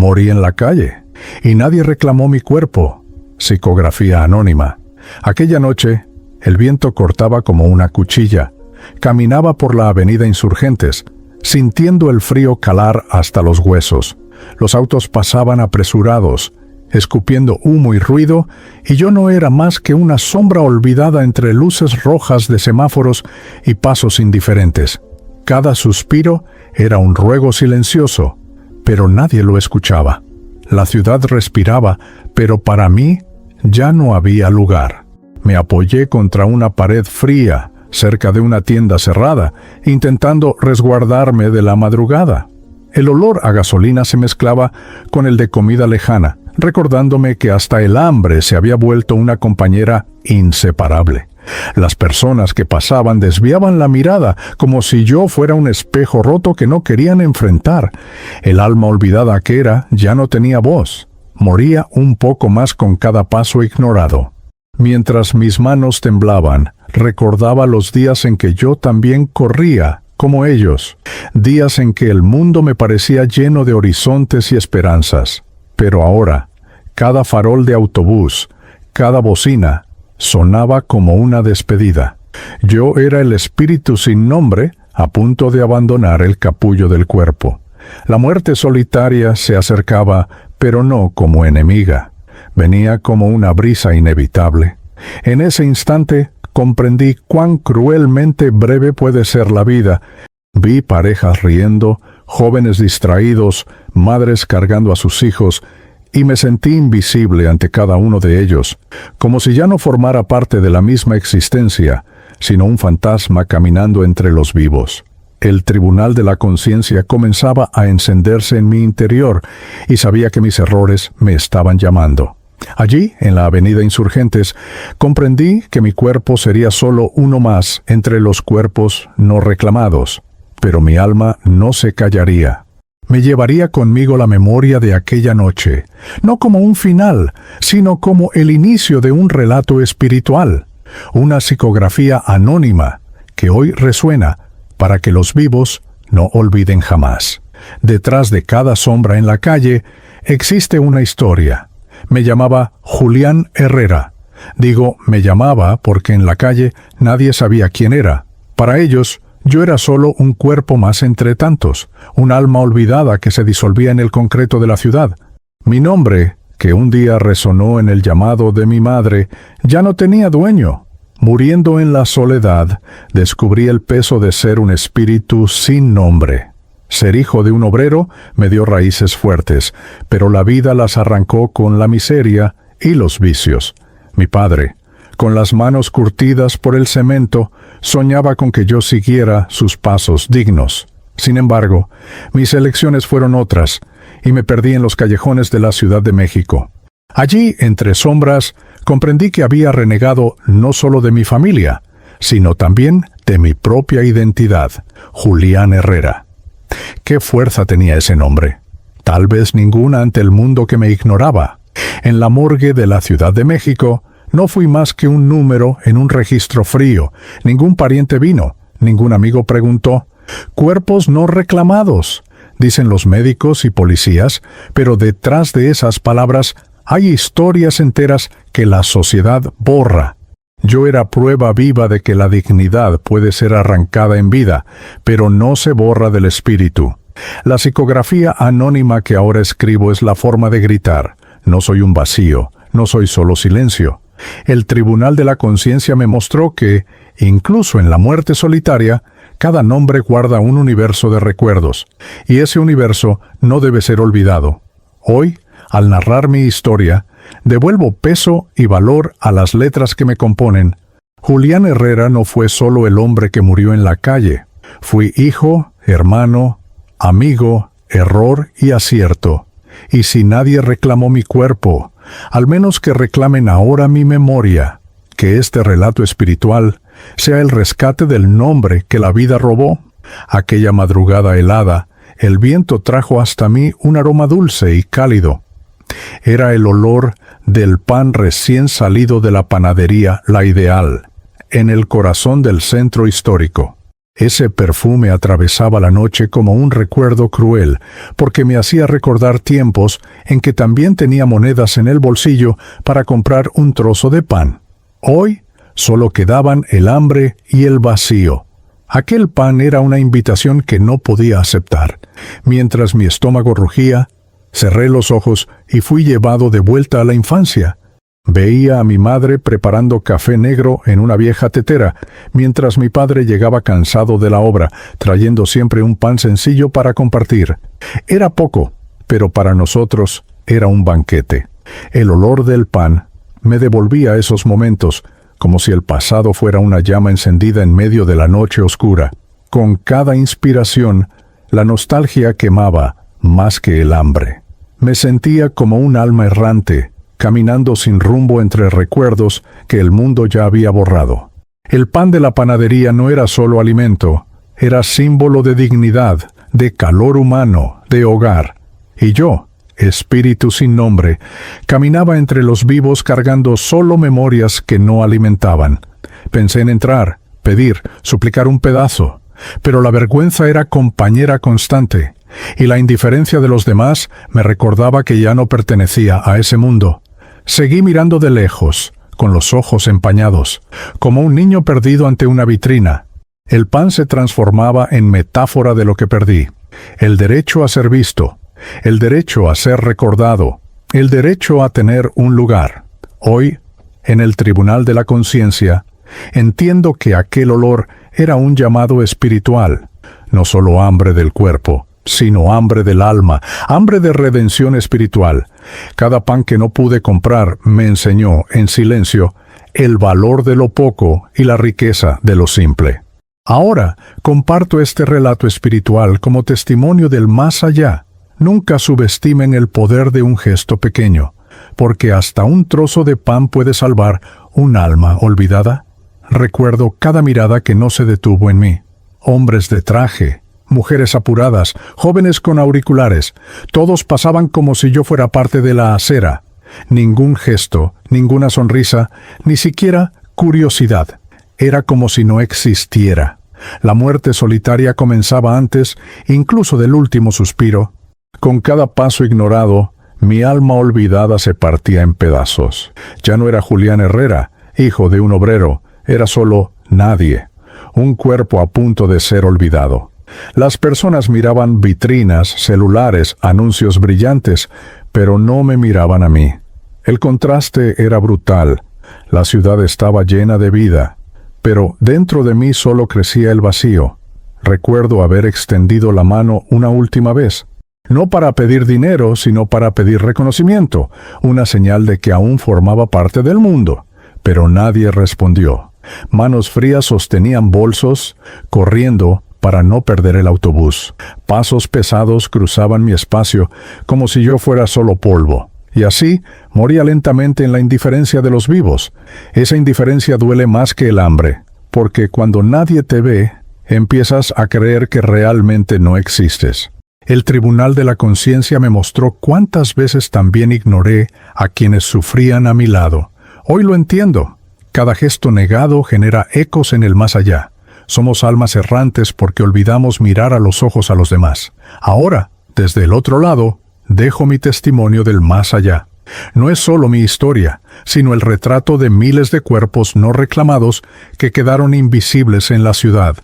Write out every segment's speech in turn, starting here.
Morí en la calle, y nadie reclamó mi cuerpo. Psicografía anónima. Aquella noche, el viento cortaba como una cuchilla. Caminaba por la avenida Insurgentes, sintiendo el frío calar hasta los huesos. Los autos pasaban apresurados, escupiendo humo y ruido, y yo no era más que una sombra olvidada entre luces rojas de semáforos y pasos indiferentes. Cada suspiro era un ruego silencioso, pero nadie lo escuchaba. La ciudad respiraba, pero para mí ya no había lugar. Me apoyé contra una pared fría, cerca de una tienda cerrada, intentando resguardarme de la madrugada. El olor a gasolina se mezclaba con el de comida lejana, recordándome que hasta el hambre se había vuelto una compañera inseparable. Las personas que pasaban desviaban la mirada, como si yo fuera un espejo roto que no querían enfrentar. El alma olvidada que era ya no tenía voz. Moría un poco más con cada paso ignorado. Mientras mis manos temblaban, recordaba los días en que yo también corría, como ellos. Días en que el mundo me parecía lleno de horizontes y esperanzas. Pero ahora, cada farol de autobús, cada bocina, sonaba como una despedida. Yo era el espíritu sin nombre, a punto de abandonar el capullo del cuerpo. La muerte solitaria se acercaba, pero no como enemiga. Venía como una brisa inevitable. En ese instante comprendí cuán cruelmente breve puede ser la vida. Vi parejas riendo, jóvenes distraídos, madres cargando a sus hijos, y me sentí invisible ante cada uno de ellos, como si ya no formara parte de la misma existencia, sino un fantasma caminando entre los vivos. El tribunal de la conciencia comenzaba a encenderse en mi interior, y sabía que mis errores me estaban llamando. Allí, en la avenida Insurgentes, comprendí que mi cuerpo sería solo uno más entre los cuerpos no reclamados, pero mi alma no se callaría. Me llevaría conmigo la memoria de aquella noche, no como un final, sino como el inicio de un relato espiritual, una psicografía anónima que hoy resuena para que los vivos no olviden jamás. Detrás de cada sombra en la calle existe una historia. Me llamaba Julián Herrera. Digo me llamaba porque en la calle nadie sabía quién era. Para ellos, yo era solo un cuerpo más entre tantos, un alma olvidada que se disolvía en el concreto de la ciudad. Mi nombre, que un día resonó en el llamado de mi madre, ya no tenía dueño. Muriendo en la soledad, descubrí el peso de ser un espíritu sin nombre. Ser hijo de un obrero me dio raíces fuertes, pero la vida las arrancó con la miseria y los vicios. Mi padre, con las manos curtidas por el cemento, soñaba con que yo siguiera sus pasos dignos. Sin embargo, mis elecciones fueron otras, y me perdí en los callejones de la Ciudad de México. Allí, entre sombras, comprendí que había renegado no solo de mi familia, sino también de mi propia identidad, Julián Herrera. ¿Qué fuerza tenía ese nombre? Tal vez ninguna ante el mundo que me ignoraba. En la morgue de la Ciudad de México, no fui más que un número en un registro frío. Ningún pariente vino, ningún amigo preguntó. Cuerpos no reclamados, dicen los médicos y policías, pero detrás de esas palabras hay historias enteras que la sociedad borra. Yo era prueba viva de que la dignidad puede ser arrancada en vida, pero no se borra del espíritu. La psicografía anónima que ahora escribo es la forma de gritar. No soy un vacío, no soy solo silencio. El tribunal de la conciencia me mostró que, incluso en la muerte solitaria, cada nombre guarda un universo de recuerdos, y ese universo no debe ser olvidado. Hoy, al narrar mi historia, devuelvo peso y valor a las letras que me componen. Julián Herrera no fue solo el hombre que murió en la calle. Fui hijo, hermano, amigo, error y acierto. Y si nadie reclamó mi cuerpo, al menos que reclamen ahora mi memoria, que este relato espiritual sea el rescate del nombre que la vida robó. Aquella madrugada helada, el viento trajo hasta mí un aroma dulce y cálido. Era el olor del pan recién salido de la panadería La Ideal, en el corazón del centro histórico. Ese perfume atravesaba la noche como un recuerdo cruel, porque me hacía recordar tiempos en que también tenía monedas en el bolsillo para comprar un trozo de pan. Hoy solo quedaban el hambre y el vacío. Aquel pan era una invitación que no podía aceptar. Mientras mi estómago rugía, cerré los ojos y fui llevado de vuelta a la infancia. Veía a mi madre preparando café negro en una vieja tetera, mientras mi padre llegaba cansado de la obra, trayendo siempre un pan sencillo para compartir. Era poco, pero para nosotros era un banquete. El olor del pan me devolvía a esos momentos, como si el pasado fuera una llama encendida en medio de la noche oscura. Con cada inspiración, la nostalgia quemaba más que el hambre. Me sentía como un alma errante, caminando sin rumbo entre recuerdos que el mundo ya había borrado. El pan de la panadería no era solo alimento, era símbolo de dignidad, de calor humano, de hogar. Y yo, espíritu sin nombre, caminaba entre los vivos cargando solo memorias que no alimentaban. Pensé en entrar, pedir, suplicar un pedazo, pero la vergüenza era compañera constante, y la indiferencia de los demás me recordaba que ya no pertenecía a ese mundo. Seguí mirando de lejos, con los ojos empañados, como un niño perdido ante una vitrina. El pan se transformaba en metáfora de lo que perdí. El derecho a ser visto, el derecho a ser recordado, el derecho a tener un lugar. Hoy, en el tribunal de la conciencia, entiendo que aquel olor era un llamado espiritual, no solo hambre del cuerpo, sino hambre del alma, hambre de redención espiritual. Cada pan que no pude comprar me enseñó, en silencio, el valor de lo poco y la riqueza de lo simple. Ahora comparto este relato espiritual como testimonio del más allá. Nunca subestimen el poder de un gesto pequeño, porque hasta un trozo de pan puede salvar un alma olvidada. Recuerdo cada mirada que no se detuvo en mí. Hombres de traje, mujeres apuradas, jóvenes con auriculares, todos pasaban como si yo fuera parte de la acera. Ningún gesto, ninguna sonrisa, ni siquiera curiosidad. Era como si no existiera. La muerte solitaria comenzaba antes, incluso del último suspiro. Con cada paso ignorado, mi alma olvidada se partía en pedazos. Ya no era Julián Herrera, hijo de un obrero, era solo nadie, un cuerpo a punto de ser olvidado. Las personas miraban vitrinas, celulares, anuncios brillantes, pero no me miraban a mí. El contraste era brutal. La ciudad estaba llena de vida, pero dentro de mí solo crecía el vacío. Recuerdo haber extendido la mano una última vez. No para pedir dinero, sino para pedir reconocimiento, una señal de que aún formaba parte del mundo. Pero nadie respondió. Manos frías sostenían bolsos, corriendo para no perder el autobús. Pasos pesados cruzaban mi espacio, como si yo fuera solo polvo. Y así moría lentamente en la indiferencia de los vivos. Esa indiferencia duele más que el hambre, porque cuando nadie te ve, empiezas a creer que realmente no existes. El tribunal de la conciencia me mostró cuántas veces también ignoré a quienes sufrían a mi lado. Hoy lo entiendo. Cada gesto negado genera ecos en el más allá. Somos almas errantes porque olvidamos mirar a los ojos a los demás. Ahora, desde el otro lado, dejo mi testimonio del más allá. No es solo mi historia, sino el retrato de miles de cuerpos no reclamados que quedaron invisibles en la ciudad.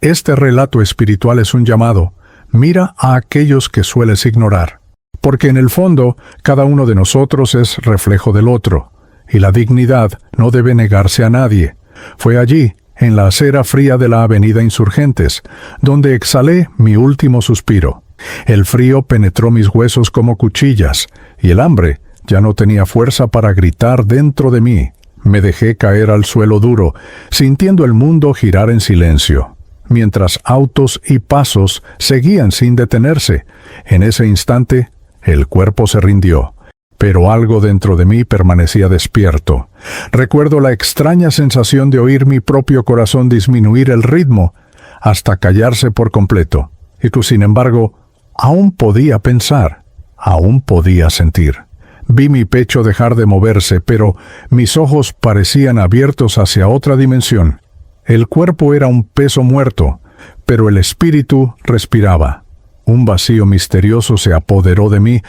Este relato espiritual es un llamado. Mira a aquellos que sueles ignorar, porque en el fondo cada uno de nosotros es reflejo del otro, y la dignidad no debe negarse a nadie. Fue allí, en la acera fría de la avenida Insurgentes, donde exhalé mi último suspiro. El frío penetró mis huesos como cuchillas, y el hambre ya no tenía fuerza para gritar dentro de mí. Me dejé caer al suelo duro, sintiendo el mundo girar en silencio, mientras autos y pasos seguían sin detenerse. En ese instante, el cuerpo se rindió, pero algo dentro de mí permanecía despierto. Recuerdo la extraña sensación de oír mi propio corazón disminuir el ritmo hasta callarse por completo. Y sin embargo, aún podía pensar, aún podía sentir. Vi mi pecho dejar de moverse, pero mis ojos parecían abiertos hacia otra dimensión. El cuerpo era un peso muerto, pero el espíritu respiraba. Un vacío misterioso se apoderó de mí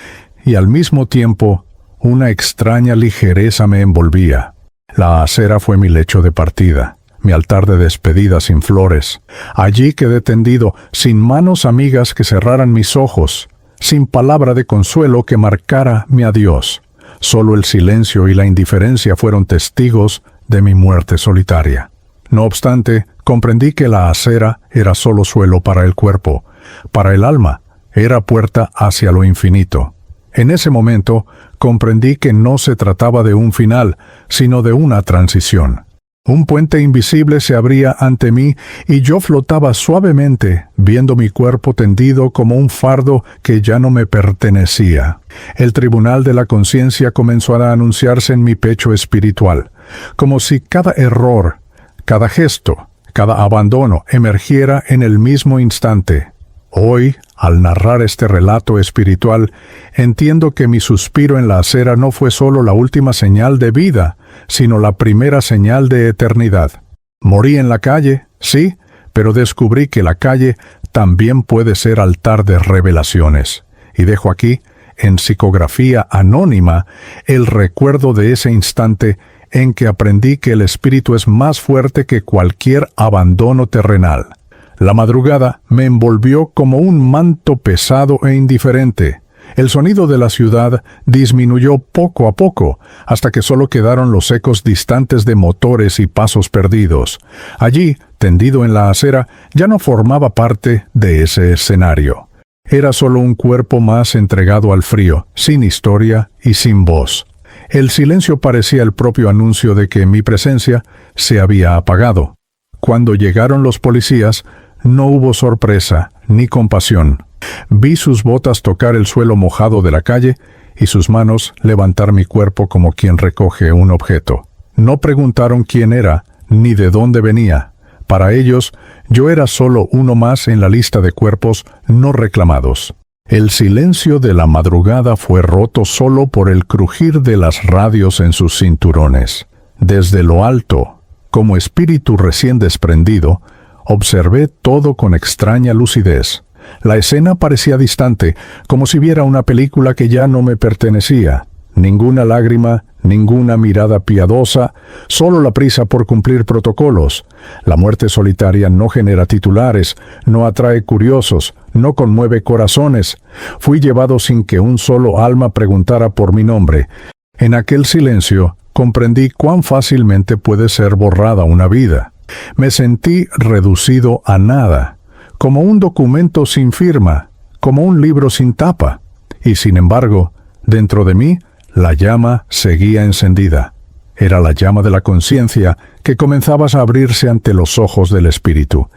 y al mismo tiempo una extraña ligereza me envolvía. La acera fue mi lecho de partida, mi altar de despedida sin flores. Allí quedé tendido, sin manos amigas que cerraran mis ojos, sin palabra de consuelo que marcara mi adiós. Solo el silencio y la indiferencia fueron testigos de mi muerte solitaria. No obstante, comprendí que la acera era solo suelo para el cuerpo. Para el alma, era puerta hacia lo infinito. En ese momento, comprendí que no se trataba de un final, sino de una transición. Un puente invisible se abría ante mí y yo flotaba suavemente, viendo mi cuerpo tendido como un fardo que ya no me pertenecía. El tribunal de la conciencia comenzó a anunciarse en mi pecho espiritual, como si cada error, cada gesto, cada abandono emergiera en el mismo instante. Hoy, al narrar este relato espiritual, entiendo que mi suspiro en la acera no fue solo la última señal de vida, sino la primera señal de eternidad. Morí en la calle, sí, pero descubrí que la calle también puede ser altar de revelaciones. Y dejo aquí, en psicografía anónima, el recuerdo de ese instante en que aprendí que el espíritu es más fuerte que cualquier abandono terrenal. La madrugada me envolvió como un manto pesado e indiferente. El sonido de la ciudad disminuyó poco a poco, hasta que solo quedaron los ecos distantes de motores y pasos perdidos. Allí, tendido en la acera, ya no formaba parte de ese escenario. Era solo un cuerpo más entregado al frío, sin historia y sin voz. El silencio parecía el propio anuncio de que mi presencia se había apagado. Cuando llegaron los policías, no hubo sorpresa ni compasión. Vi sus botas tocar el suelo mojado de la calle y sus manos levantar mi cuerpo como quien recoge un objeto. No preguntaron quién era ni de dónde venía. Para ellos, yo era solo uno más en la lista de cuerpos no reclamados. El silencio de la madrugada fue roto solo por el crujir de las radios en sus cinturones. Desde lo alto, como espíritu recién desprendido, observé todo con extraña lucidez. La escena parecía distante, como si viera una película que ya no me pertenecía. Ninguna lágrima, ninguna mirada piadosa, solo la prisa por cumplir protocolos. La muerte solitaria no genera titulares, no atrae curiosos, no conmueve corazones. Fui llevado sin que un solo alma preguntara por mi nombre. En aquel silencio, comprendí cuán fácilmente puede ser borrada una vida. Me sentí reducido a nada, como un documento sin firma, como un libro sin tapa. Y sin embargo, dentro de mí, la llama seguía encendida. Era la llama de la conciencia que comenzaba a abrirse ante los ojos del espíritu.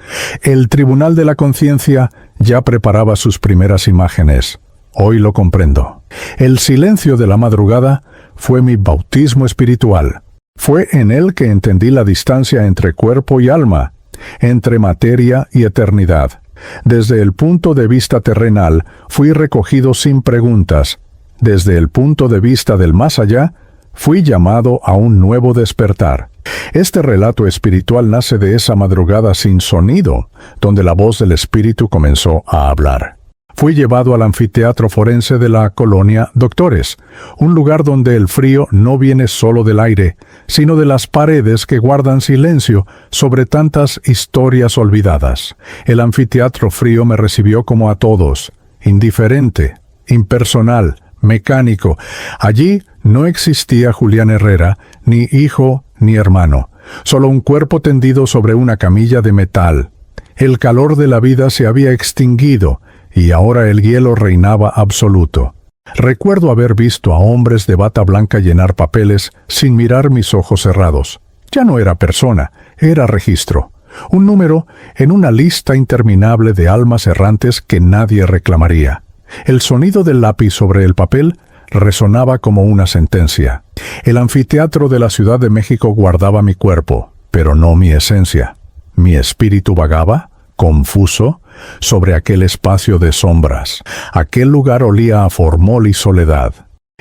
El tribunal de la conciencia ya preparaba sus primeras imágenes. Hoy lo comprendo. El silencio de la madrugada fue mi bautismo espiritual. Fue en él que entendí la distancia entre cuerpo y alma, entre materia y eternidad. Desde el punto de vista terrenal, fui recogido sin preguntas. Desde el punto de vista del más allá, fui llamado a un nuevo despertar. Este relato espiritual nace de esa madrugada sin sonido, donde la voz del espíritu comenzó a hablar. Fui llevado al anfiteatro forense de la colonia Doctores, un lugar donde el frío no viene solo del aire, sino de las paredes que guardan silencio sobre tantas historias olvidadas. El anfiteatro frío me recibió como a todos, indiferente, impersonal, mecánico. Allí no existía Julián Herrera, ni hijo ni hermano, solo un cuerpo tendido sobre una camilla de metal. El calor de la vida se había extinguido, y ahora el hielo reinaba absoluto. Recuerdo haber visto a hombres de bata blanca llenar papeles sin mirar mis ojos cerrados. Ya no era persona, era registro. Un número en una lista interminable de almas errantes que nadie reclamaría. El sonido del lápiz sobre el papel resonaba como una sentencia. El anfiteatro de la Ciudad de México guardaba mi cuerpo, pero no mi esencia. Mi espíritu vagaba, confuso, sobre aquel espacio de sombras. Aquel lugar olía a formol y soledad.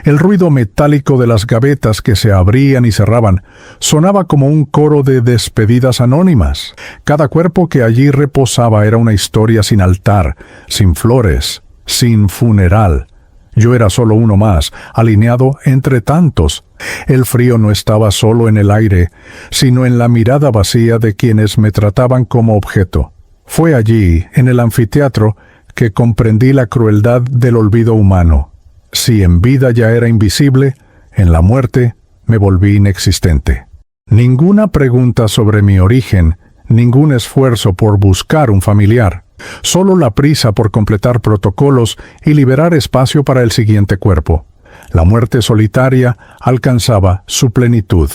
El ruido metálico de las gavetas que se abrían y cerraban sonaba como un coro de despedidas anónimas. Cada cuerpo que allí reposaba era una historia sin altar, sin flores, sin funeral. Yo era solo uno más, alineado entre tantos. El frío no estaba solo en el aire, sino en la mirada vacía de quienes me trataban como objeto. Fue allí, en el anfiteatro, que comprendí la crueldad del olvido humano. Si en vida ya era invisible, en la muerte me volví inexistente. Ninguna pregunta sobre mi origen, ningún esfuerzo por buscar un familiar, solo la prisa por completar protocolos y liberar espacio para el siguiente cuerpo. La muerte solitaria alcanzaba su plenitud.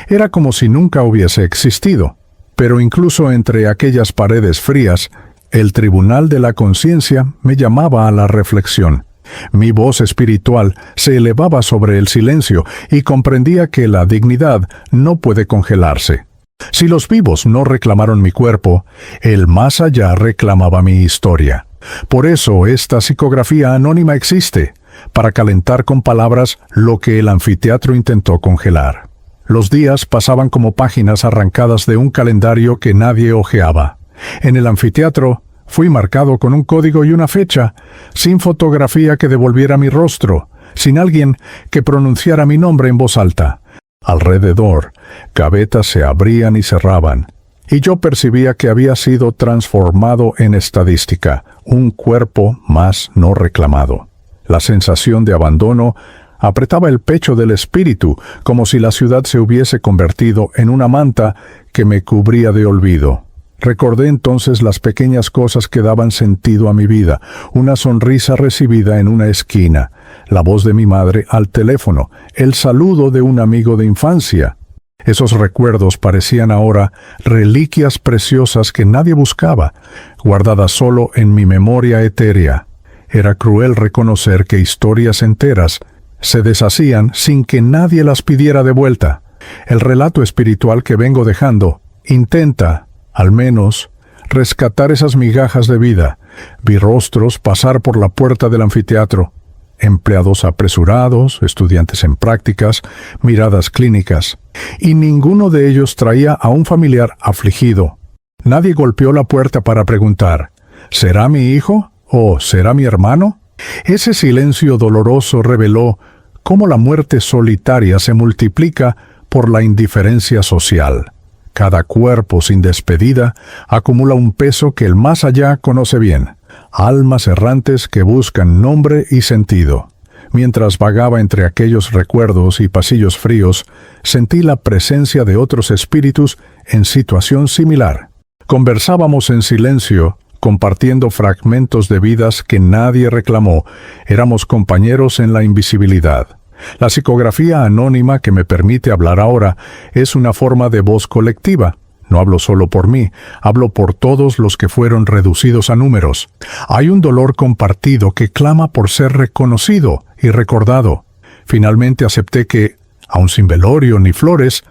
Era como si nunca hubiese existido. Pero incluso entre aquellas paredes frías, el tribunal de la conciencia me llamaba a la reflexión. Mi voz espiritual se elevaba sobre el silencio y comprendía que la dignidad no puede congelarse. Si los vivos no reclamaron mi cuerpo, el más allá reclamaba mi historia. Por eso esta psicografía anónima existe, para calentar con palabras lo que el anfiteatro intentó congelar. Los días pasaban como páginas arrancadas de un calendario que nadie hojeaba. En el anfiteatro fui marcado con un código y una fecha, sin fotografía que devolviera mi rostro, sin alguien que pronunciara mi nombre en voz alta. Alrededor, gavetas se abrían y cerraban, y yo percibía que había sido transformado en estadística, un cuerpo más no reclamado. La sensación de abandono apretaba el pecho del espíritu, como si la ciudad se hubiese convertido en una manta que me cubría de olvido. Recordé entonces las pequeñas cosas que daban sentido a mi vida, una sonrisa recibida en una esquina, la voz de mi madre al teléfono, el saludo de un amigo de infancia. Esos recuerdos parecían ahora reliquias preciosas que nadie buscaba, guardadas solo en mi memoria etérea. Era cruel reconocer que historias enteras se deshacían sin que nadie las pidiera de vuelta. El relato espiritual que vengo dejando intenta, al menos, rescatar esas migajas de vida. Vi rostros pasar por la puerta del anfiteatro, empleados apresurados, estudiantes en prácticas, miradas clínicas, y ninguno de ellos traía a un familiar afligido. Nadie golpeó la puerta para preguntar, ¿será mi hijo o será mi hermano? Ese silencio doloroso reveló cómo la muerte solitaria se multiplica por la indiferencia social. Cada cuerpo sin despedida acumula un peso que el más allá conoce bien. Almas errantes que buscan nombre y sentido. Mientras vagaba entre aquellos recuerdos y pasillos fríos, sentí la presencia de otros espíritus en situación similar. Conversábamos en silencio, compartiendo fragmentos de vidas que nadie reclamó. Éramos compañeros en la invisibilidad. La psicografía anónima que me permite hablar ahora es una forma de voz colectiva. No hablo solo por mí, hablo por todos los que fueron reducidos a números. Hay un dolor compartido que clama por ser reconocido y recordado. Finalmente acepté que, aun sin velorio ni flores,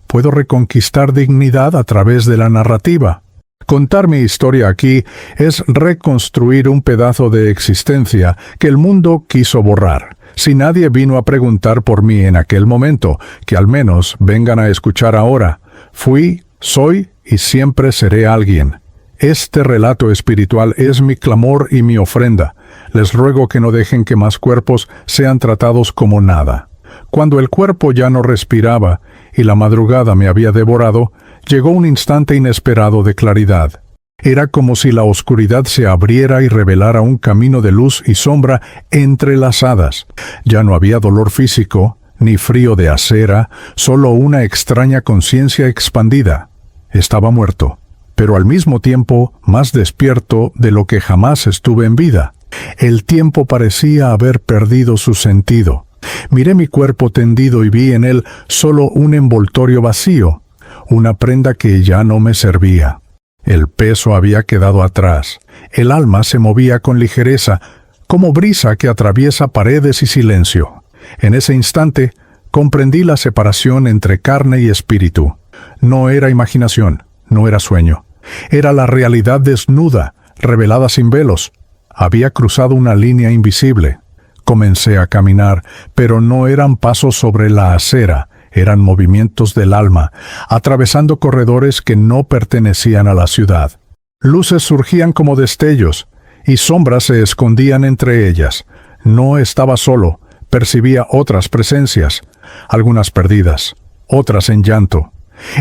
puedo reconquistar dignidad a través de la narrativa. Contar mi historia aquí es reconstruir un pedazo de existencia que el mundo quiso borrar. Si nadie vino a preguntar por mí en aquel momento, que al menos vengan a escuchar ahora. Fui, soy y siempre seré alguien. Este relato espiritual es mi clamor y mi ofrenda. Les ruego que no dejen que más cuerpos sean tratados como nada. Cuando el cuerpo ya no respiraba y la madrugada me había devorado, llegó un instante inesperado de claridad. Era como si la oscuridad se abriera y revelara un camino de luz y sombra entrelazadas. Ya no había dolor físico, ni frío de acera, solo una extraña conciencia expandida. Estaba muerto, pero al mismo tiempo más despierto de lo que jamás estuve en vida. El tiempo parecía haber perdido su sentido. Miré mi cuerpo tendido y vi en él solo un envoltorio vacío, una prenda que ya no me servía. El peso había quedado atrás. El alma se movía con ligereza, como brisa que atraviesa paredes y silencio. En ese instante, comprendí la separación entre carne y espíritu. No era imaginación, no era sueño. Era la realidad desnuda, revelada sin velos. Había cruzado una línea invisible. Comencé a caminar, pero no eran pasos sobre la acera, eran movimientos del alma, atravesando corredores que no pertenecían a la ciudad. Luces surgían como destellos, y sombras se escondían entre ellas. No estaba solo, percibía otras presencias, algunas perdidas, otras en llanto.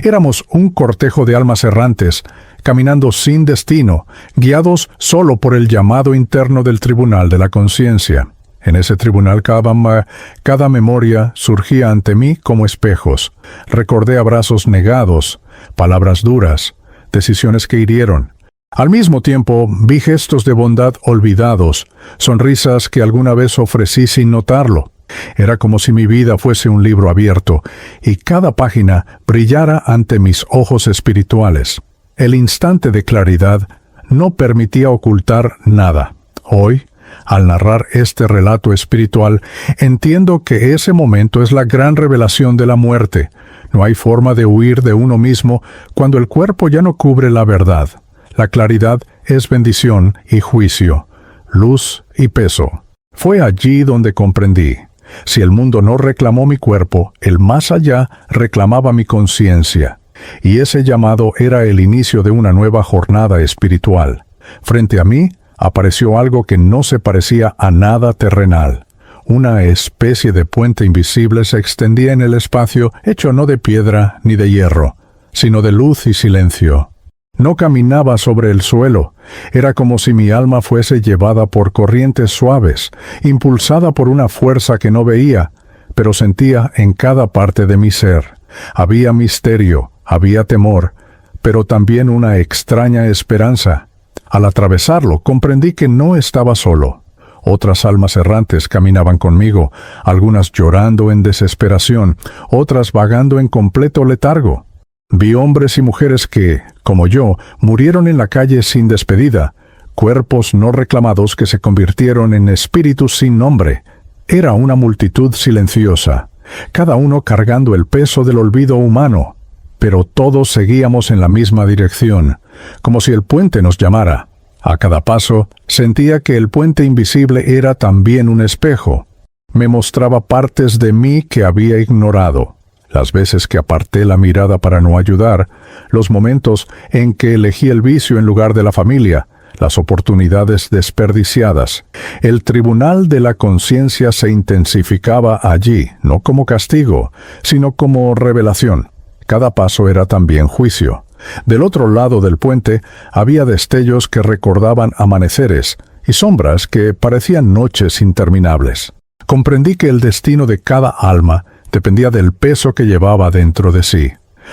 Éramos un cortejo de almas errantes, caminando sin destino, guiados solo por el llamado interno del tribunal de la conciencia. En ese tribunal cada memoria surgía ante mí como espejos. Recordé abrazos negados, palabras duras, decisiones que hirieron. Al mismo tiempo, vi gestos de bondad olvidados, sonrisas que alguna vez ofrecí sin notarlo. Era como si mi vida fuese un libro abierto, y cada página brillara ante mis ojos espirituales. El instante de claridad no permitía ocultar nada. Hoy, al narrar este relato espiritual, entiendo que ese momento es la gran revelación de la muerte. No hay forma de huir de uno mismo cuando el cuerpo ya no cubre la verdad. La claridad es bendición y juicio, luz y peso. Fue allí donde comprendí. Si el mundo no reclamó mi cuerpo, el más allá reclamaba mi conciencia. Y ese llamado era el inicio de una nueva jornada espiritual. Frente a mí apareció algo que no se parecía a nada terrenal. Una especie de puente invisible se extendía en el espacio, hecho no de piedra ni de hierro, sino de luz y silencio. No caminaba sobre el suelo. Era como si mi alma fuese llevada por corrientes suaves, impulsada por una fuerza que no veía, pero sentía en cada parte de mi ser. Había misterio, había temor, pero también una extraña esperanza. Al atravesarlo, comprendí que no estaba solo. Otras almas errantes caminaban conmigo, algunas llorando en desesperación, otras vagando en completo letargo. Vi hombres y mujeres que, como yo, murieron en la calle sin despedida, cuerpos no reclamados que se convirtieron en espíritus sin nombre. Era una multitud silenciosa, cada uno cargando el peso del olvido humano, pero todos seguíamos en la misma dirección, como si el puente nos llamara. A cada paso, sentía que el puente invisible era también un espejo. Me mostraba partes de mí que había ignorado. Las veces que aparté la mirada para no ayudar, los momentos en que elegí el vicio en lugar de la familia, las oportunidades desperdiciadas. El tribunal de la conciencia se intensificaba allí, no como castigo, sino como revelación. Cada paso era también juicio. Del otro lado del puente había destellos que recordaban amaneceres y sombras que parecían noches interminables. Comprendí que el destino de cada alma dependía del peso que llevaba dentro de sí.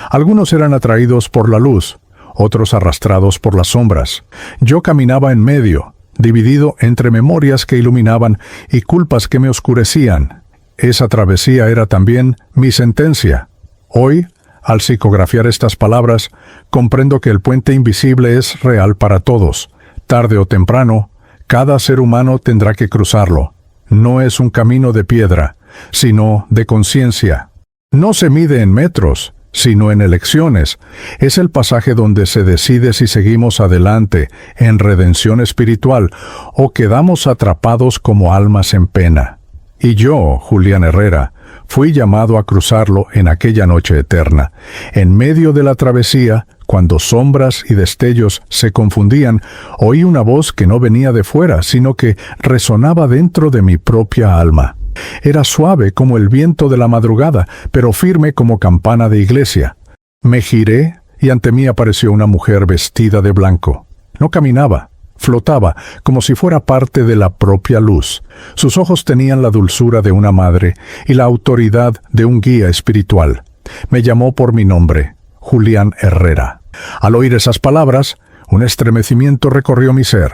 Algunos eran atraídos por la luz, otros arrastrados por las sombras. Yo caminaba en medio, dividido entre memorias que iluminaban y culpas que me oscurecían. Esa travesía era también mi sentencia. Hoy, al psicografiar estas palabras, comprendo que el puente invisible es real para todos. Tarde o temprano, cada ser humano tendrá que cruzarlo. No es un camino de piedra, sino de conciencia. No se mide en metros, sino en elecciones. Es el pasaje donde se decide si seguimos adelante en redención espiritual o quedamos atrapados como almas en pena. Y yo, Julián Herrera, fui llamado a cruzarlo en aquella noche eterna. En medio de la travesía, cuando sombras y destellos se confundían, oí una voz que no venía de fuera, sino que resonaba dentro de mi propia alma. Era suave como el viento de la madrugada, pero firme como campana de iglesia. Me giré y ante mí apareció una mujer vestida de blanco. No caminaba, flotaba, como si fuera parte de la propia luz. Sus ojos tenían la dulzura de una madre y la autoridad de un guía espiritual. Me llamó por mi nombre, Julián Herrera. Al oír esas palabras, un estremecimiento recorrió mi ser.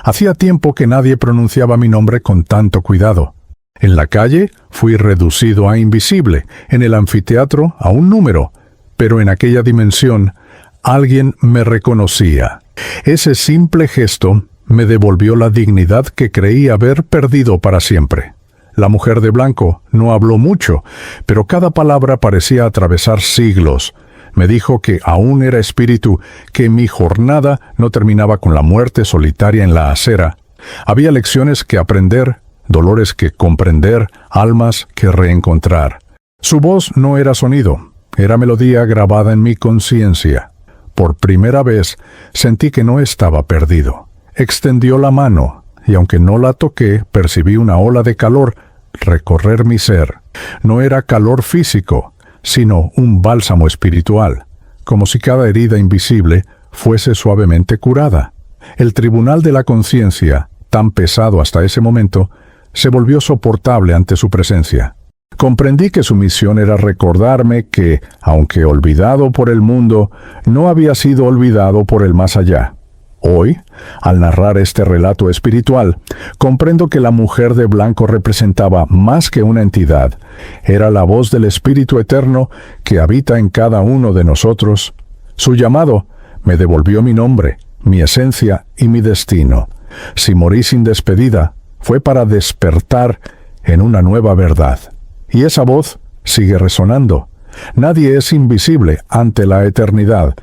Hacía tiempo que nadie pronunciaba mi nombre con tanto cuidado. En la calle fui reducido a invisible, en el anfiteatro a un número, pero en aquella dimensión alguien me reconocía. Ese simple gesto me devolvió la dignidad que creí haber perdido para siempre. La mujer de blanco no habló mucho, pero cada palabra parecía atravesar siglos. Me dijo que aún era espíritu, que mi jornada no terminaba con la muerte solitaria en la acera. Había lecciones que aprender dolores que comprender, almas que reencontrar. Su voz no era sonido, era melodía grabada en mi conciencia. Por primera vez sentí que no estaba perdido. Extendió la mano, y aunque no la toqué, percibí una ola de calor recorrer mi ser. No era calor físico, sino un bálsamo espiritual, como si cada herida invisible fuese suavemente curada. El tribunal de la conciencia, tan pesado hasta ese momento, se volvió soportable ante su presencia. Comprendí que su misión era recordarme que, aunque olvidado por el mundo, no había sido olvidado por el más allá. Hoy, al narrar este relato espiritual, comprendo que la mujer de blanco representaba más que una entidad. Era la voz del Espíritu Eterno que habita en cada uno de nosotros. Su llamado me devolvió mi nombre, mi esencia y mi destino. Si morí sin despedida, fue para despertar en una nueva verdad. Y esa voz sigue resonando. Nadie es invisible ante la eternidad.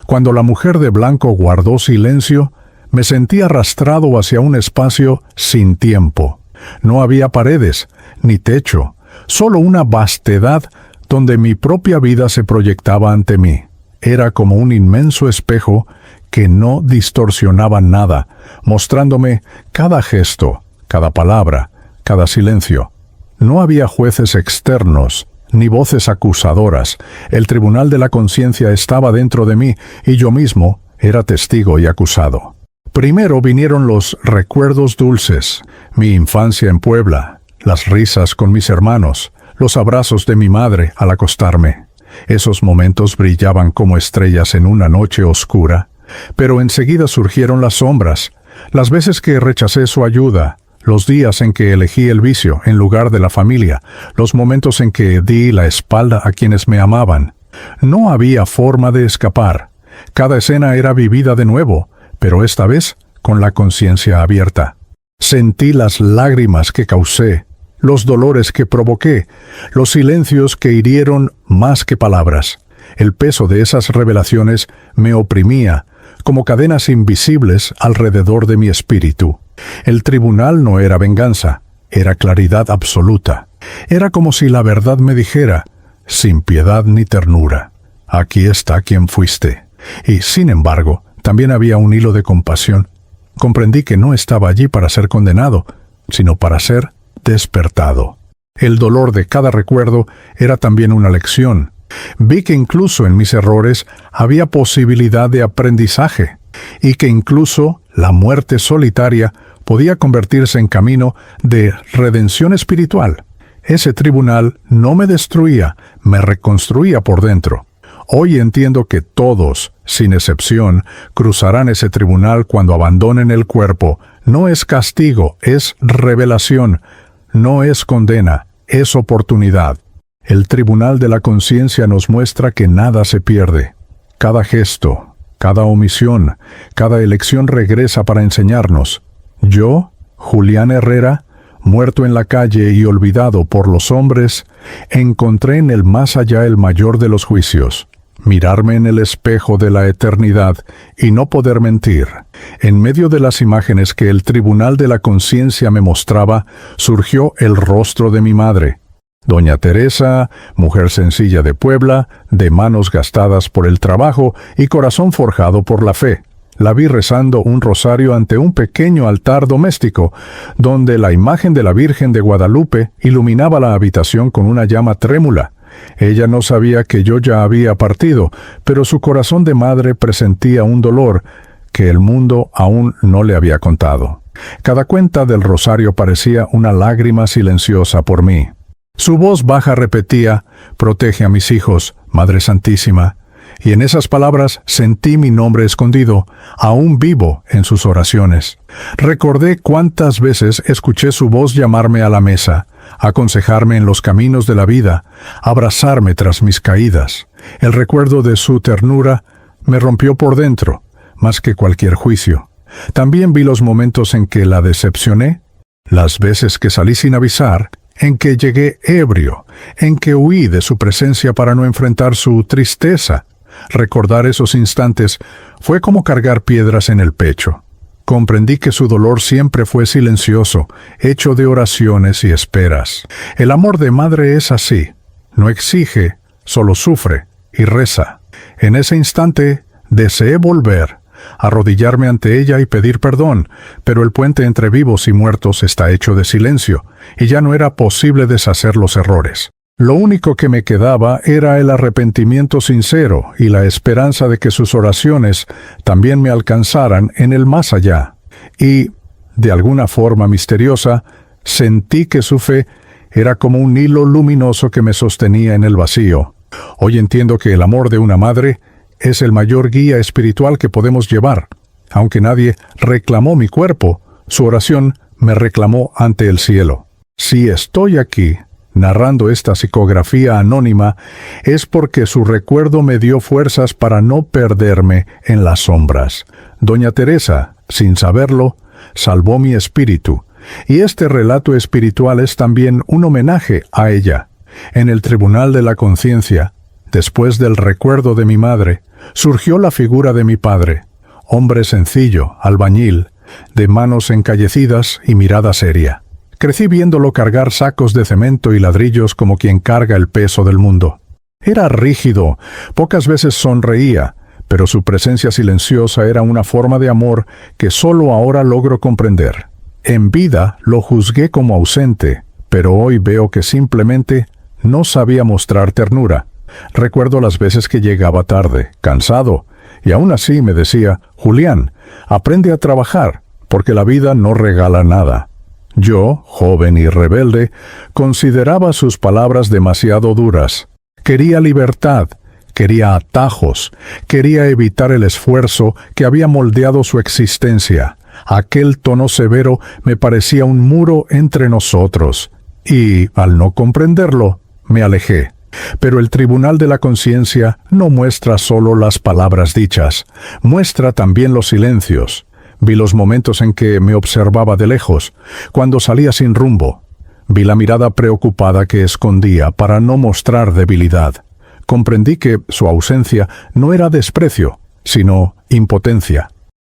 Cuando la mujer de blanco guardó silencio, me sentí arrastrado hacia un espacio sin tiempo. No había paredes, ni techo, solo una vastedad donde mi propia vida se proyectaba ante mí. Era como un inmenso espejo que no distorsionaba nada, mostrándome cada gesto, cada palabra, cada silencio. No había jueces externos, ni voces acusadoras. El tribunal de la conciencia estaba dentro de mí, y yo mismo era testigo y acusado. Primero vinieron los recuerdos dulces, mi infancia en Puebla, las risas con mis hermanos, los abrazos de mi madre al acostarme. Esos momentos brillaban como estrellas en una noche oscura, pero enseguida surgieron las sombras, las veces que rechacé su ayuda, los días en que elegí el vicio en lugar de la familia, los momentos en que di la espalda a quienes me amaban. No había forma de escapar. Cada escena era vivida de nuevo, pero esta vez con la conciencia abierta. Sentí las lágrimas que causé, los dolores que provoqué, los silencios que hirieron más que palabras. El peso de esas revelaciones me oprimía, como cadenas invisibles alrededor de mi espíritu. El tribunal no era venganza, era claridad absoluta. Era como si la verdad me dijera, sin piedad ni ternura, aquí está quien fuiste. Y, sin embargo, también había un hilo de compasión. Comprendí que no estaba allí para ser condenado, sino para ser despertado. El dolor de cada recuerdo era también una lección. Vi que incluso en mis errores había posibilidad de aprendizaje, y que incluso la muerte solitaria podía convertirse en camino de redención espiritual. Ese tribunal no me destruía, me reconstruía por dentro. Hoy entiendo que todos, sin excepción, cruzarán ese tribunal cuando abandonen el cuerpo. No es castigo, es revelación. No es condena, es oportunidad. El tribunal de la conciencia nos muestra que nada se pierde. Cada gesto, cada omisión, cada elección regresa para enseñarnos. Yo, Julián Herrera, muerto en la calle y olvidado por los hombres, encontré en el más allá el mayor de los juicios. Mirarme en el espejo de la eternidad y no poder mentir. En medio de las imágenes que el tribunal de la conciencia me mostraba, surgió el rostro de mi madre. Doña Teresa, mujer sencilla de Puebla, de manos gastadas por el trabajo y corazón forjado por la fe. La vi rezando un rosario ante un pequeño altar doméstico, donde la imagen de la Virgen de Guadalupe iluminaba la habitación con una llama trémula. Ella no sabía que yo ya había partido, pero su corazón de madre presentía un dolor que el mundo aún no le había contado. Cada cuenta del rosario parecía una lágrima silenciosa por mí. Su voz baja repetía, «Protege a mis hijos, Madre Santísima», y en esas palabras sentí mi nombre escondido, aún vivo en sus oraciones. Recordé cuántas veces escuché su voz llamarme a la mesa, aconsejarme en los caminos de la vida, abrazarme tras mis caídas. El recuerdo de su ternura me rompió por dentro, más que cualquier juicio. También vi los momentos en que la decepcioné, las veces que salí sin avisar, en que llegué ebrio, en que huí de su presencia para no enfrentar su tristeza. Recordar esos instantes fue como cargar piedras en el pecho. Comprendí que su dolor siempre fue silencioso, hecho de oraciones y esperas. El amor de madre es así. No exige, solo sufre y reza. En ese instante deseé volver, arrodillarme ante ella y pedir perdón, pero el puente entre vivos y muertos está hecho de silencio, y ya no era posible deshacer los errores. Lo único que me quedaba era el arrepentimiento sincero y la esperanza de que sus oraciones también me alcanzaran en el más allá. Y, de alguna forma misteriosa, sentí que su fe era como un hilo luminoso que me sostenía en el vacío. Hoy entiendo que el amor de una madre es el mayor guía espiritual que podemos llevar. Aunque nadie reclamó mi cuerpo, su oración me reclamó ante el cielo. Si estoy aquí, narrando esta psicografía anónima, es porque su recuerdo me dio fuerzas para no perderme en las sombras. Doña Teresa, sin saberlo, salvó mi espíritu, y este relato espiritual es también un homenaje a ella. En el tribunal de la conciencia, después del recuerdo de mi madre, surgió la figura de mi padre, hombre sencillo, albañil, de manos encallecidas y mirada seria. Crecí viéndolo cargar sacos de cemento y ladrillos como quien carga el peso del mundo. Era rígido, pocas veces sonreía, pero su presencia silenciosa era una forma de amor que solo ahora logro comprender. En vida lo juzgué como ausente, pero hoy veo que simplemente no sabía mostrar ternura. Recuerdo las veces que llegaba tarde, cansado, y aún así me decía: «Julián, aprende a trabajar, porque la vida no regala nada». Yo, joven y rebelde, consideraba sus palabras demasiado duras. Quería libertad, quería atajos, quería evitar el esfuerzo que había moldeado su existencia. Aquel tono severo me parecía un muro entre nosotros, y, al no comprenderlo, me alejé. Pero el tribunal de la conciencia no muestra solo las palabras dichas, muestra también los silencios. Vi los momentos en que me observaba de lejos, cuando salía sin rumbo. Vi la mirada preocupada que escondía para no mostrar debilidad. Comprendí que su ausencia no era desprecio, sino impotencia.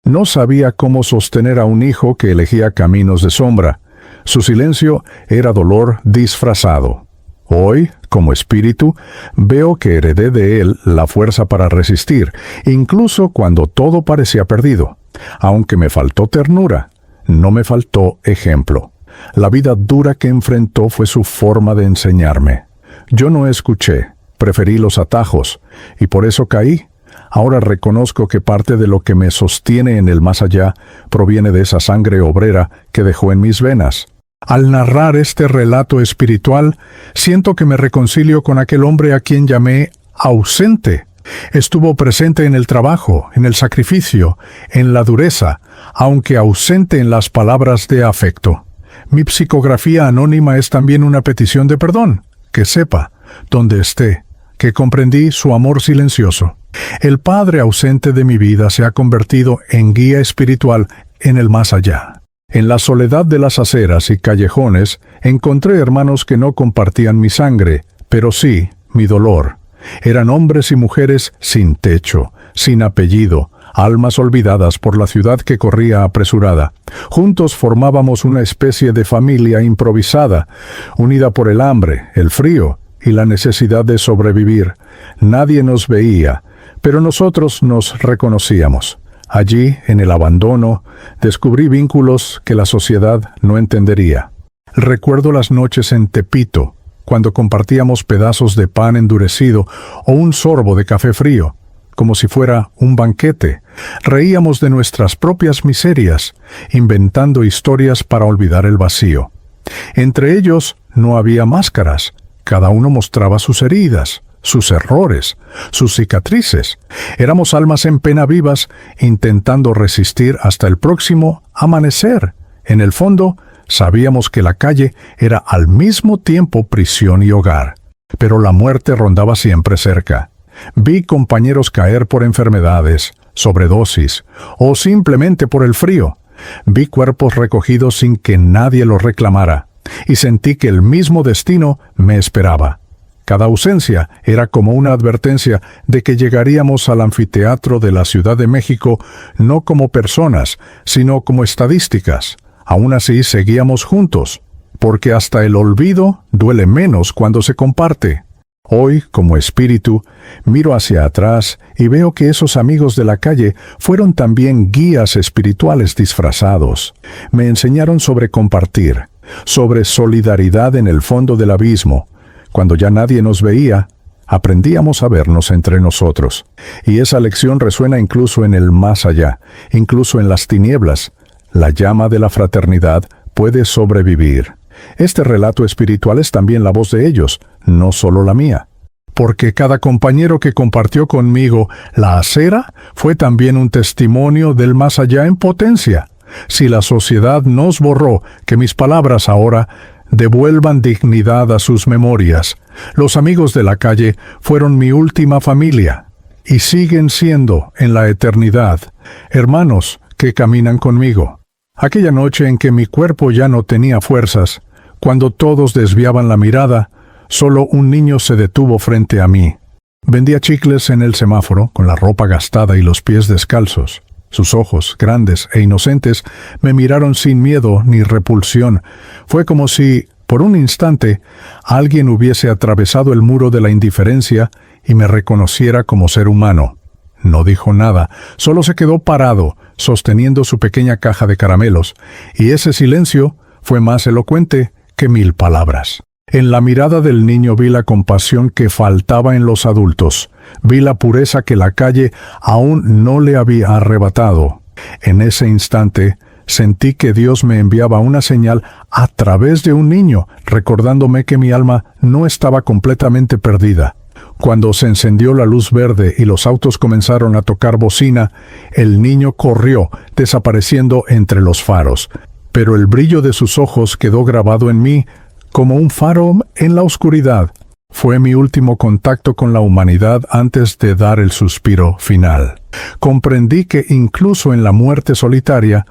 No sabía cómo sostener a un hijo que elegía caminos de sombra. Su silencio era dolor disfrazado. Hoy, como espíritu, veo que heredé de él la fuerza para resistir, incluso cuando todo parecía perdido. Aunque me faltó ternura, no me faltó ejemplo. La vida dura que enfrentó fue su forma de enseñarme. Yo no escuché, preferí los atajos, y por eso caí. Ahora reconozco que parte de lo que me sostiene en el más allá proviene de esa sangre obrera que dejó en mis venas. Al narrar este relato espiritual, siento que me reconcilio con aquel hombre a quien llamé ausente. Estuvo presente en el trabajo, en el sacrificio, en la dureza, aunque ausente en las palabras de afecto. Mi psicografía anónima es también una petición de perdón, que sepa, donde esté, que comprendí su amor silencioso. El padre ausente de mi vida se ha convertido en guía espiritual en el más allá. En la soledad de las aceras y callejones encontré hermanos que no compartían mi sangre, pero sí mi dolor. Eran hombres y mujeres sin techo, sin apellido, almas olvidadas por la ciudad que corría apresurada. Juntos formábamos una especie de familia improvisada, unida por el hambre, el frío y la necesidad de sobrevivir. Nadie nos veía, pero nosotros nos reconocíamos. Allí, en el abandono, descubrí vínculos que la sociedad no entendería. Recuerdo las noches en Tepito, cuando compartíamos pedazos de pan endurecido o un sorbo de café frío, como si fuera un banquete. Reíamos de nuestras propias miserias, inventando historias para olvidar el vacío. Entre ellos no había máscaras, cada uno mostraba sus heridas, sus errores, sus cicatrices. Éramos almas en pena vivas, intentando resistir hasta el próximo amanecer. En el fondo, sabíamos que la calle era al mismo tiempo prisión y hogar, pero la muerte rondaba siempre cerca. Vi compañeros caer por enfermedades, sobredosis, o simplemente por el frío. Vi cuerpos recogidos sin que nadie los reclamara, y sentí que el mismo destino me esperaba. Cada ausencia era como una advertencia de que llegaríamos al anfiteatro de la Ciudad de México no como personas, sino como estadísticas. Aún así seguíamos juntos, porque hasta el olvido duele menos cuando se comparte. Hoy, como espíritu, miro hacia atrás y veo que esos amigos de la calle fueron también guías espirituales disfrazados. Me enseñaron sobre compartir, sobre solidaridad en el fondo del abismo. Cuando ya nadie nos veía, aprendíamos a vernos entre nosotros. Y esa lección resuena incluso en el más allá, incluso en las tinieblas. La llama de la fraternidad puede sobrevivir. Este relato espiritual es también la voz de ellos, no solo la mía. Porque cada compañero que compartió conmigo la acera fue también un testimonio del más allá en potencia. Si la sociedad nos borró, que mis palabras ahora devuelvan dignidad a sus memorias. Los amigos de la calle fueron mi última familia, y siguen siendo en la eternidad hermanos que caminan conmigo. Aquella noche en que mi cuerpo ya no tenía fuerzas, cuando todos desviaban la mirada, solo un niño se detuvo frente a mí. Vendía chicles en el semáforo, con la ropa gastada y los pies descalzos. Sus ojos, grandes e inocentes, me miraron sin miedo ni repulsión. Fue como si, por un instante, alguien hubiese atravesado el muro de la indiferencia y me reconociera como ser humano. No dijo nada, solo se quedó parado, sosteniendo su pequeña caja de caramelos, y ese silencio fue más elocuente que 1000 palabras. En la mirada del niño vi la compasión que faltaba en los adultos. Vi la pureza que la calle aún no le había arrebatado. En ese instante sentí que Dios me enviaba una señal a través de un niño, recordándome que mi alma no estaba completamente perdida. Cuando se encendió la luz verde y los autos comenzaron a tocar bocina, el niño corrió, desapareciendo entre los faros. Pero el brillo de sus ojos quedó grabado en mí como un faro en la oscuridad. Fue mi último contacto con la humanidad antes de dar el suspiro final. Comprendí que incluso en la muerte solitaria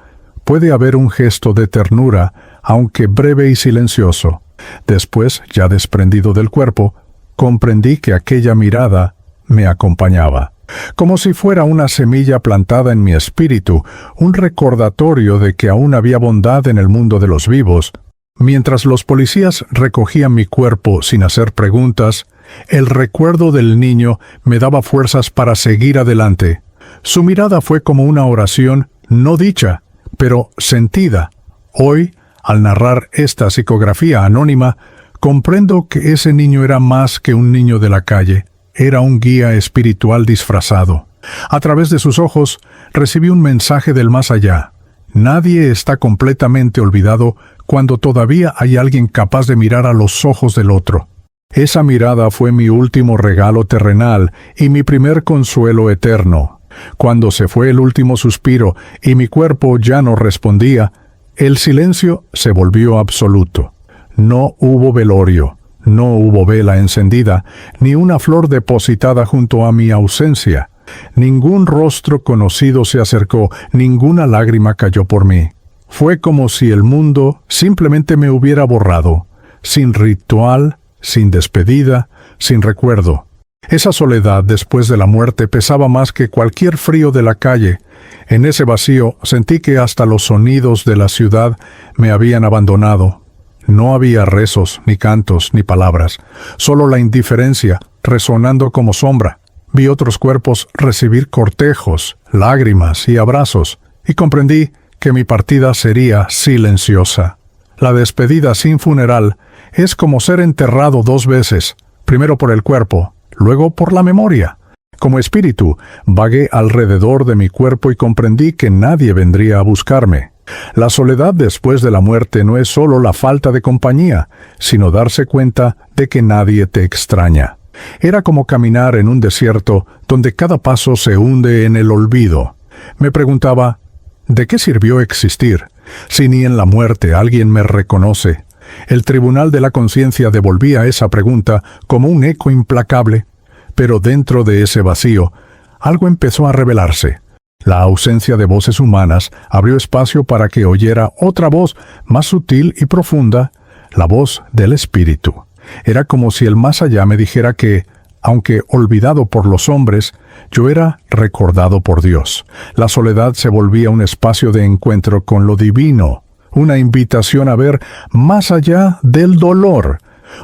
puede haber un gesto de ternura, aunque breve y silencioso. Después, ya desprendido del cuerpo, comprendí que aquella mirada me acompañaba. Como si fuera una semilla plantada en mi espíritu, un recordatorio de que aún había bondad en el mundo de los vivos. Mientras los policías recogían mi cuerpo sin hacer preguntas, el recuerdo del niño me daba fuerzas para seguir adelante. Su mirada fue como una oración no dicha, pero sentida. Hoy, al narrar esta psicografía anónima, comprendo que ese niño era más que un niño de la calle. Era un guía espiritual disfrazado. A través de sus ojos recibí un mensaje del más allá. Nadie está completamente olvidado cuando todavía hay alguien capaz de mirar a los ojos del otro. Esa mirada fue mi último regalo terrenal y mi primer consuelo eterno. Cuando se fue el último suspiro y mi cuerpo ya no respondía, el silencio se volvió absoluto. No hubo velorio, no hubo vela encendida, ni una flor depositada junto a mi ausencia. Ningún rostro conocido se acercó, ninguna lágrima cayó por mí. Fue como si el mundo simplemente me hubiera borrado, sin ritual, sin despedida, sin recuerdo. Esa soledad después de la muerte pesaba más que cualquier frío de la calle. En ese vacío sentí que hasta los sonidos de la ciudad me habían abandonado. No había rezos, ni cantos, ni palabras, solo la indiferencia, resonando como sombra. Vi otros cuerpos recibir cortejos, lágrimas y abrazos, y comprendí que mi partida sería silenciosa. La despedida sin funeral es como ser enterrado 2 veces, primero por el cuerpo, luego por la memoria. Como espíritu, vagué alrededor de mi cuerpo y comprendí que nadie vendría a buscarme. La soledad después de la muerte no es solo la falta de compañía, sino darse cuenta de que nadie te extraña. Era como caminar en un desierto donde cada paso se hunde en el olvido. Me preguntaba, ¿de qué sirvió existir si ni en la muerte alguien me reconoce? El tribunal de la conciencia devolvía esa pregunta como un eco implacable, pero dentro de ese vacío, algo empezó a revelarse. La ausencia de voces humanas abrió espacio para que oyera otra voz más sutil y profunda, la voz del espíritu. Era como si el más allá me dijera que, aunque olvidado por los hombres, yo era recordado por Dios. La soledad se volvía un espacio de encuentro con lo divino, una invitación a ver más allá del dolor.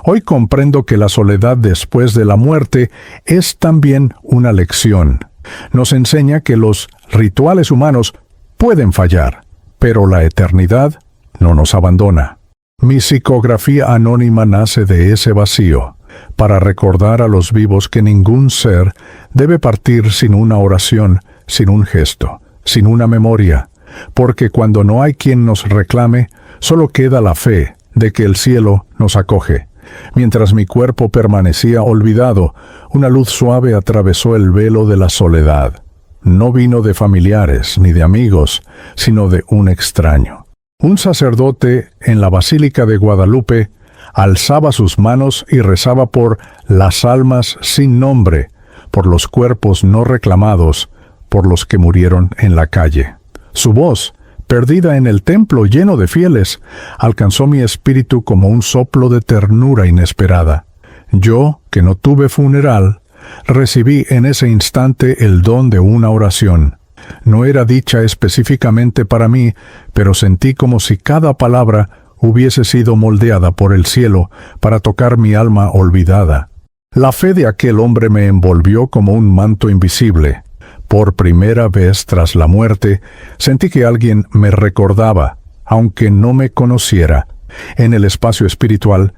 Hoy comprendo que la soledad después de la muerte es también una lección. Nos enseña que los rituales humanos pueden fallar, pero la eternidad no nos abandona. Mi psicografía anónima nace de ese vacío, para recordar a los vivos que ningún ser debe partir sin una oración, sin un gesto, sin una memoria, porque cuando no hay quien nos reclame, solo queda la fe de que el cielo nos acoge. Mientras mi cuerpo permanecía olvidado, una luz suave atravesó el velo de la soledad. No vino de familiares ni de amigos, sino de un extraño. Un sacerdote en la Basílica de Guadalupe alzaba sus manos y rezaba por las almas sin nombre, por los cuerpos no reclamados, por los que murieron en la calle. Su voz, perdida en el templo lleno de fieles, alcanzó mi espíritu como un soplo de ternura inesperada. Yo, que no tuve funeral, recibí en ese instante el don de una oración. No era dicha específicamente para mí, pero sentí como si cada palabra hubiese sido moldeada por el cielo para tocar mi alma olvidada. La fe de aquel hombre me envolvió como un manto invisible. Por primera vez tras la muerte, sentí que alguien me recordaba, aunque no me conociera. En el espacio espiritual,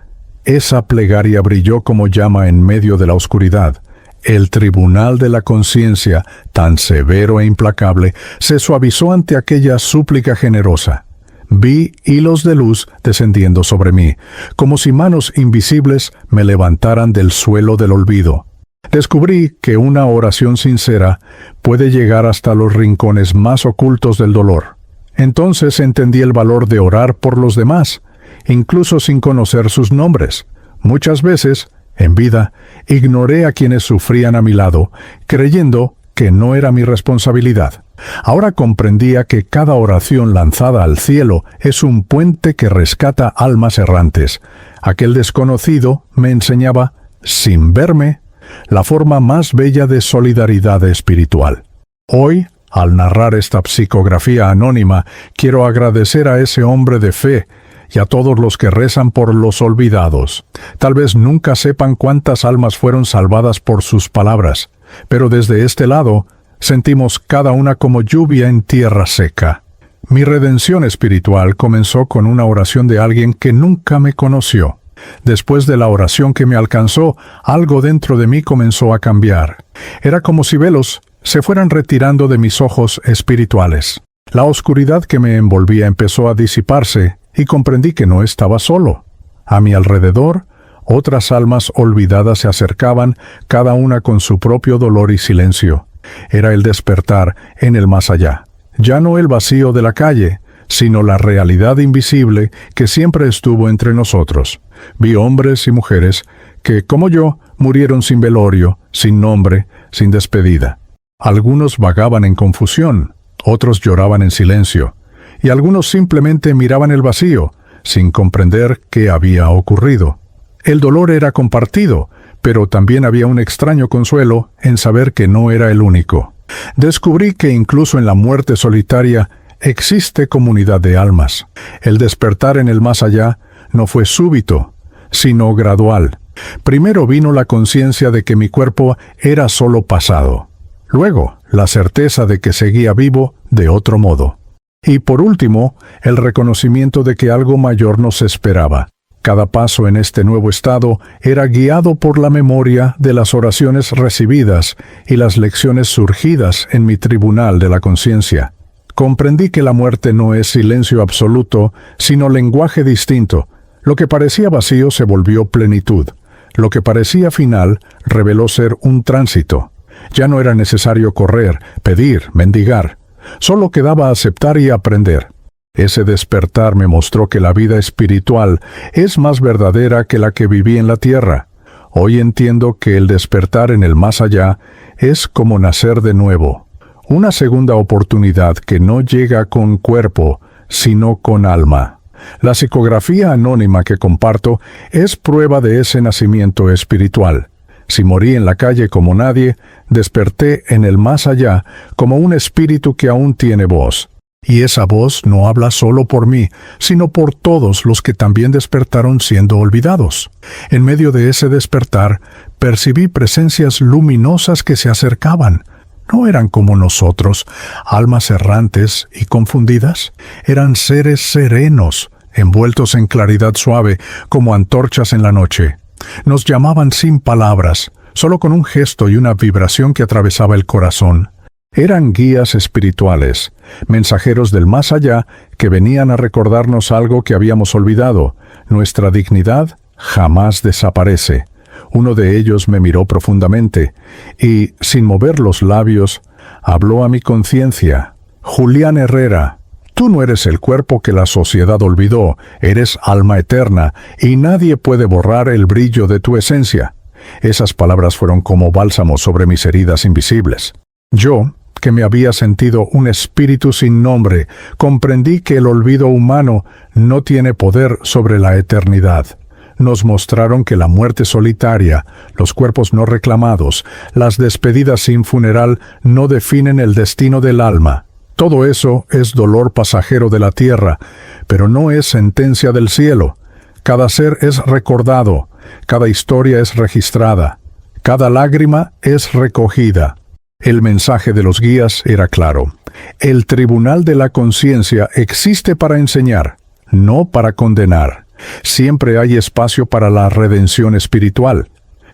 esa plegaria brilló como llama en medio de la oscuridad. El tribunal de la conciencia, tan severo e implacable, se suavizó ante aquella súplica generosa. Vi hilos de luz descendiendo sobre mí, como si manos invisibles me levantaran del suelo del olvido. Descubrí que una oración sincera puede llegar hasta los rincones más ocultos del dolor. Entonces entendí el valor de orar por los demás, incluso sin conocer sus nombres. Muchas veces, en vida, ignoré a quienes sufrían a mi lado, creyendo que no era mi responsabilidad. Ahora comprendía que cada oración lanzada al cielo es un puente que rescata almas errantes. Aquel desconocido me enseñaba, sin verme, la forma más bella de solidaridad espiritual. Hoy, al narrar esta psicografía anónima, quiero agradecer a ese hombre de fe y a todos los que rezan por los olvidados. Tal vez nunca sepan cuántas almas fueron salvadas por sus palabras, pero desde este lado sentimos cada una como lluvia en tierra seca. Mi redención espiritual comenzó con una oración de alguien que nunca me conoció. Después de la oración que me alcanzó, algo dentro de mí comenzó a cambiar. Era como si velos se fueran retirando de mis ojos espirituales. La oscuridad que me envolvía empezó a disiparse y comprendí que no estaba solo. A mi alrededor, otras almas olvidadas se acercaban, cada una con su propio dolor y silencio. Era el despertar en el más allá. Ya no el vacío de la calle, sino la realidad invisible que siempre estuvo entre nosotros. Vi hombres y mujeres que, como yo, murieron sin velorio, sin nombre, sin despedida. Algunos vagaban en confusión, otros lloraban en silencio, y algunos simplemente miraban el vacío, sin comprender qué había ocurrido. El dolor era compartido, pero también había un extraño consuelo en saber que no era el único. Descubrí que incluso en la muerte solitaria existe comunidad de almas. El despertar en el más allá no fue súbito, sino gradual. Primero vino la conciencia de que mi cuerpo era solo pasado. Luego, la certeza de que seguía vivo de otro modo. Y por último, el reconocimiento de que algo mayor nos esperaba. Cada paso en este nuevo estado era guiado por la memoria de las oraciones recibidas y las lecciones surgidas en mi tribunal de la conciencia. Comprendí que la muerte no es silencio absoluto, sino lenguaje distinto. Lo que parecía vacío se volvió plenitud. Lo que parecía final reveló ser un tránsito. Ya no era necesario correr, pedir, mendigar. Solo quedaba aceptar y aprender. Ese despertar me mostró que la vida espiritual es más verdadera que la que viví en la tierra. Hoy entiendo que el despertar en el más allá es como nacer de nuevo. Una segunda oportunidad que no llega con cuerpo, sino con alma. La psicografía anónima que comparto es prueba de ese nacimiento espiritual. Si morí en la calle como nadie, desperté en el más allá como un espíritu que aún tiene voz. Y esa voz no habla solo por mí, sino por todos los que también despertaron siendo olvidados. En medio de ese despertar, percibí presencias luminosas que se acercaban. No eran como nosotros, almas errantes y confundidas. Eran seres serenos, envueltos en claridad suave, como antorchas en la noche. Nos llamaban sin palabras, solo con un gesto y una vibración que atravesaba el corazón. Eran guías espirituales, mensajeros del más allá que venían a recordarnos algo que habíamos olvidado. Nuestra dignidad jamás desaparece. Uno de ellos me miró profundamente y, sin mover los labios, habló a mi conciencia. Julián Herrera, tú no eres el cuerpo que la sociedad olvidó, eres alma eterna y nadie puede borrar el brillo de tu esencia. Esas palabras fueron como bálsamo sobre mis heridas invisibles. Yo, que me había sentido un espíritu sin nombre, comprendí que el olvido humano no tiene poder sobre la eternidad. Nos mostraron que la muerte solitaria, los cuerpos no reclamados, las despedidas sin funeral no definen el destino del alma. Todo eso es dolor pasajero de la tierra, pero no es sentencia del cielo. Cada ser es recordado, cada historia es registrada, cada lágrima es recogida. El mensaje de los guías era claro. El tribunal de la conciencia existe para enseñar, no para condenar. Siempre hay espacio para la redención espiritual.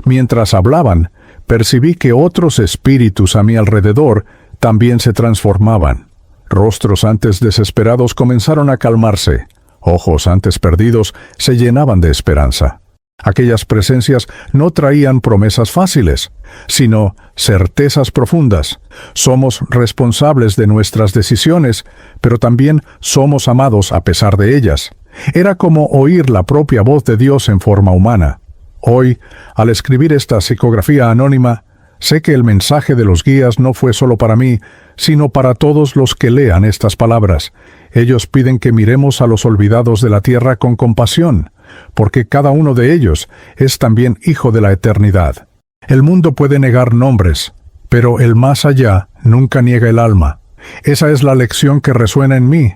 Mientras hablaban, percibí que otros espíritus a mi alrededor también se transformaban. Rostros antes desesperados comenzaron a calmarse. Ojos antes perdidos se llenaban de esperanza. Aquellas presencias no traían promesas fáciles, sino certezas profundas. Somos responsables de nuestras decisiones, pero también somos amados a pesar de ellas. Era como oír la propia voz de Dios en forma humana. Hoy, al escribir esta psicografía anónima, sé que el mensaje de los guías no fue solo para mí, sino para todos los que lean estas palabras. Ellos piden que miremos a los olvidados de la tierra con compasión, porque cada uno de ellos es también hijo de la eternidad. El mundo puede negar nombres, pero el más allá nunca niega el alma. Esa es la lección que resuena en mí.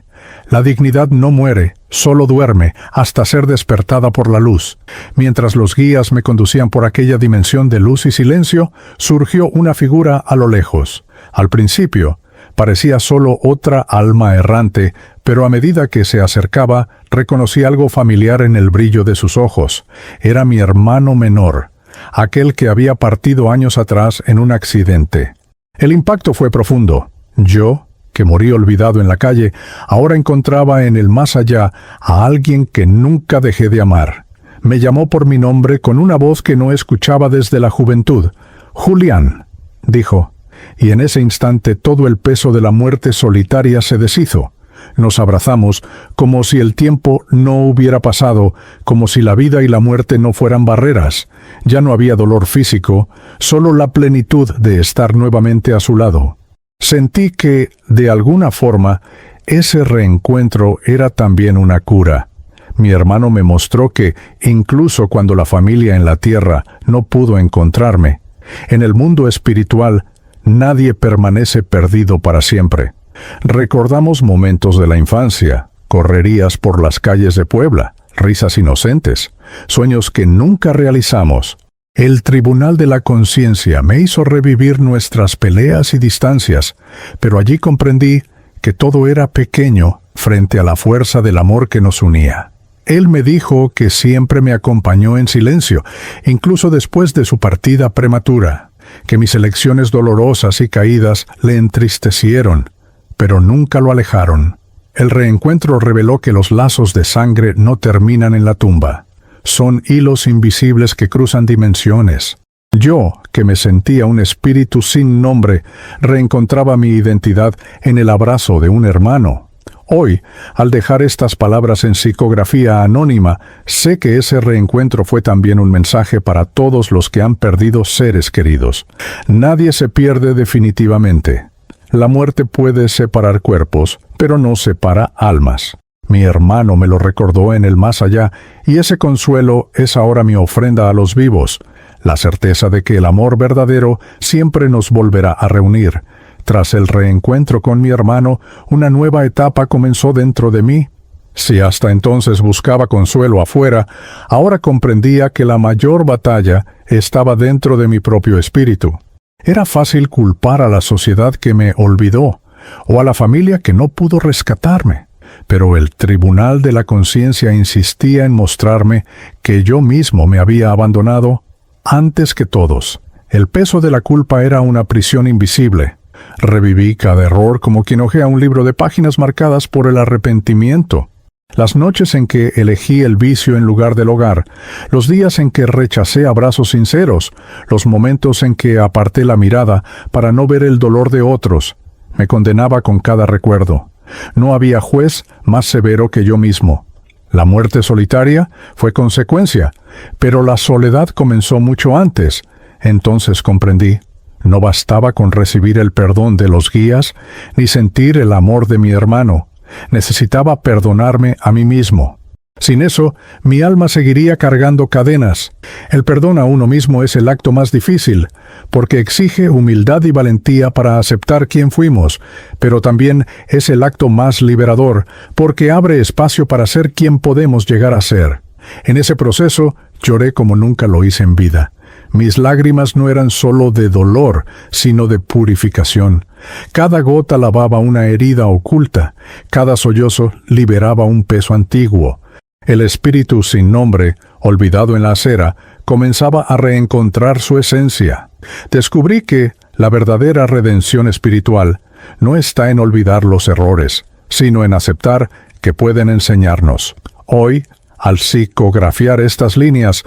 La dignidad no muere, solo duerme, hasta ser despertada por la luz. Mientras los guías me conducían por aquella dimensión de luz y silencio, surgió una figura a lo lejos. Al principio, parecía solo otra alma errante, pero a medida que se acercaba, reconocí algo familiar en el brillo de sus ojos. Era mi hermano menor, aquel que había partido años atrás en un accidente. El impacto fue profundo. Yo, que morí olvidado en la calle, ahora encontraba en el más allá a alguien que nunca dejé de amar. Me llamó por mi nombre con una voz que no escuchaba desde la juventud. «Julián», dijo, y en ese instante todo el peso de la muerte solitaria se deshizo. Nos abrazamos como si el tiempo no hubiera pasado, como si la vida y la muerte no fueran barreras. Ya no había dolor físico, solo la plenitud de estar nuevamente a su lado. Sentí que, de alguna forma, ese reencuentro era también una cura. Mi hermano me mostró que, incluso cuando la familia en la tierra no pudo encontrarme, en el mundo espiritual nadie permanece perdido para siempre. Recordamos momentos de la infancia, correrías por las calles de Puebla, risas inocentes, sueños que nunca realizamos. El tribunal de la conciencia me hizo revivir nuestras peleas y distancias, pero allí comprendí que todo era pequeño frente a la fuerza del amor que nos unía. Él me dijo que siempre me acompañó en silencio, incluso después de su partida prematura, que mis elecciones dolorosas y caídas le entristecieron, pero nunca lo alejaron. El reencuentro reveló que los lazos de sangre no terminan en la tumba. Son hilos invisibles que cruzan dimensiones. Yo, que me sentía un espíritu sin nombre, reencontraba mi identidad en el abrazo de un hermano. Hoy, al dejar estas palabras en psicografía anónima, sé que ese reencuentro fue también un mensaje para todos los que han perdido seres queridos. Nadie se pierde definitivamente. La muerte puede separar cuerpos, pero no separa almas. Mi hermano me lo recordó en el más allá, y ese consuelo es ahora mi ofrenda a los vivos, la certeza de que el amor verdadero siempre nos volverá a reunir. Tras el reencuentro con mi hermano, una nueva etapa comenzó dentro de mí. Si hasta entonces buscaba consuelo afuera, ahora comprendía que la mayor batalla estaba dentro de mi propio espíritu. Era fácil culpar a la sociedad que me olvidó, o a la familia que no pudo rescatarme. Pero el tribunal de la conciencia insistía en mostrarme que yo mismo me había abandonado antes que todos. El peso de la culpa era una prisión invisible. Reviví cada error como quien hojea un libro de páginas marcadas por el arrepentimiento. Las noches en que elegí el vicio en lugar del hogar, los días en que rechacé abrazos sinceros, los momentos en que aparté la mirada para no ver el dolor de otros, me condenaba con cada recuerdo. No había juez más severo que yo mismo. La muerte solitaria fue consecuencia, pero la soledad comenzó mucho antes. Entonces comprendí. No bastaba con recibir el perdón de los guías, ni sentir el amor de mi hermano. Necesitaba perdonarme a mí mismo. Sin eso, mi alma seguiría cargando cadenas. El perdón a uno mismo es el acto más difícil, porque exige humildad y valentía para aceptar quién fuimos, pero también es el acto más liberador, porque abre espacio para ser quien podemos llegar a ser. En ese proceso, lloré como nunca lo hice en vida. Mis lágrimas no eran solo de dolor, sino de purificación. Cada gota lavaba una herida oculta, cada sollozo liberaba un peso antiguo. El espíritu sin nombre, olvidado en la acera, comenzaba a reencontrar su esencia. Descubrí que la verdadera redención espiritual no está en olvidar los errores, sino en aceptar que pueden enseñarnos. Hoy, al psicografiar estas líneas,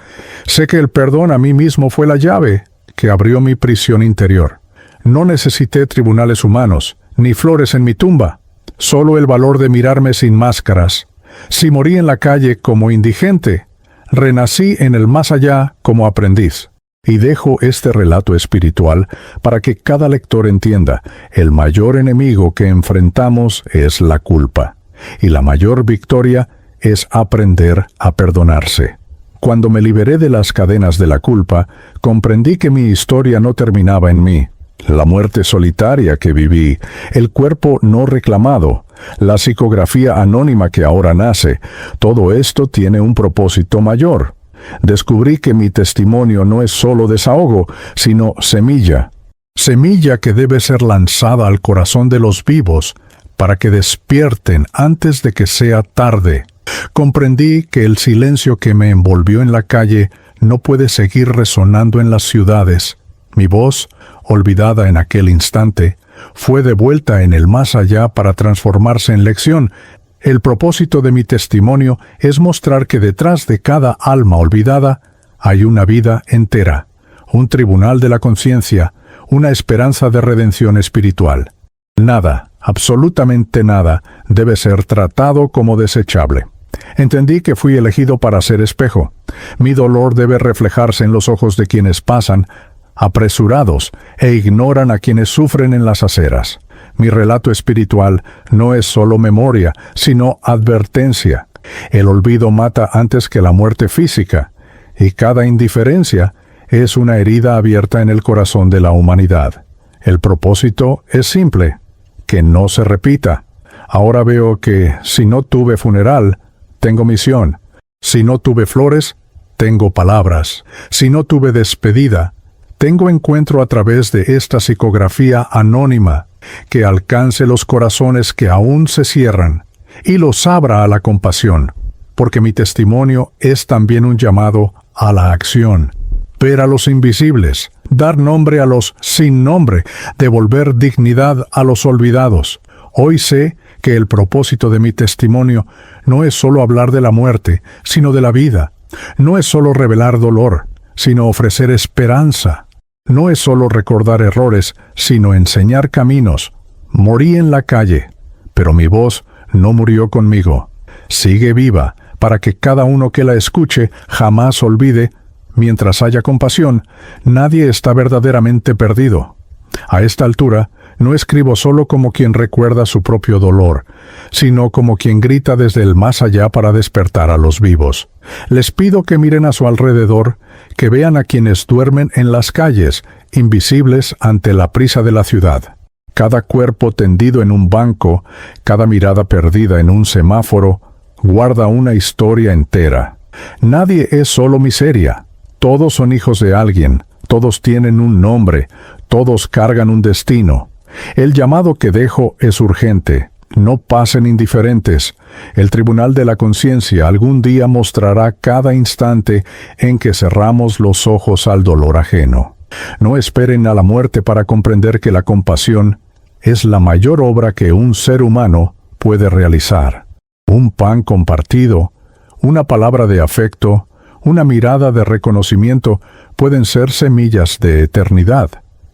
sé que el perdón a mí mismo fue la llave que abrió mi prisión interior. No necesité tribunales humanos, ni flores en mi tumba, solo el valor de mirarme sin máscaras. Si morí en la calle como indigente, renací en el más allá como aprendiz. Y dejo este relato espiritual para que cada lector entienda, el mayor enemigo que enfrentamos es la culpa, y la mayor victoria es aprender a perdonarse. Cuando me liberé de las cadenas de la culpa, comprendí que mi historia no terminaba en mí. La muerte solitaria que viví, el cuerpo no reclamado, la psicografía anónima que ahora nace, todo esto tiene un propósito mayor. Descubrí que mi testimonio no es solo desahogo, sino semilla. Semilla que debe ser lanzada al corazón de los vivos para que despierten antes de que sea tarde. Comprendí que el silencio que me envolvió en la calle no puede seguir resonando en las ciudades. Mi voz, olvidada en aquel instante, fue devuelta en el más allá para transformarse en lección. El propósito de mi testimonio es mostrar que detrás de cada alma olvidada hay una vida entera, un tribunal de la conciencia, una esperanza de redención espiritual. Nada, absolutamente nada, debe ser tratado como desechable. Entendí que fui elegido para ser espejo. Mi dolor debe reflejarse en los ojos de quienes pasan, apresurados, e ignoran a quienes sufren en las aceras. Mi relato espiritual no es solo memoria, sino advertencia. El olvido mata antes que la muerte física, y cada indiferencia es una herida abierta en el corazón de la humanidad. El propósito es simple, que no se repita. Ahora veo que si no tuve funeral, tengo misión. Si no tuve flores, tengo palabras. Si no tuve despedida, tengo encuentro a través de esta psicografía anónima, que alcance los corazones que aún se cierran, y los abra a la compasión, porque mi testimonio es también un llamado a la acción. Ver a los invisibles, dar nombre a los sin nombre, devolver dignidad a los olvidados. Hoy sé que el propósito de mi testimonio no es solo hablar de la muerte, sino de la vida. No es solo revelar dolor, sino ofrecer esperanza. No es solo recordar errores, sino enseñar caminos. Morí en la calle, pero mi voz no murió conmigo. Sigue viva, para que cada uno que la escuche jamás olvide. Mientras haya compasión, nadie está verdaderamente perdido. A esta altura, No escribo solo como quien recuerda su propio dolor, sino como quien grita desde el más allá para despertar a los vivos. Les pido que miren a su alrededor, que vean a quienes duermen en las calles, invisibles ante la prisa de la ciudad. Cada cuerpo tendido en un banco, cada mirada perdida en un semáforo, guarda una historia entera. Nadie es solo miseria. Todos son hijos de alguien, todos tienen un nombre, todos cargan un destino. El llamado que dejo es urgente. No pasen indiferentes. El tribunal de la conciencia algún día mostrará cada instante en que cerramos los ojos al dolor ajeno. No esperen a la muerte para comprender que la compasión es la mayor obra que un ser humano puede realizar. Un pan compartido, una palabra de afecto, una mirada de reconocimiento pueden ser semillas de eternidad.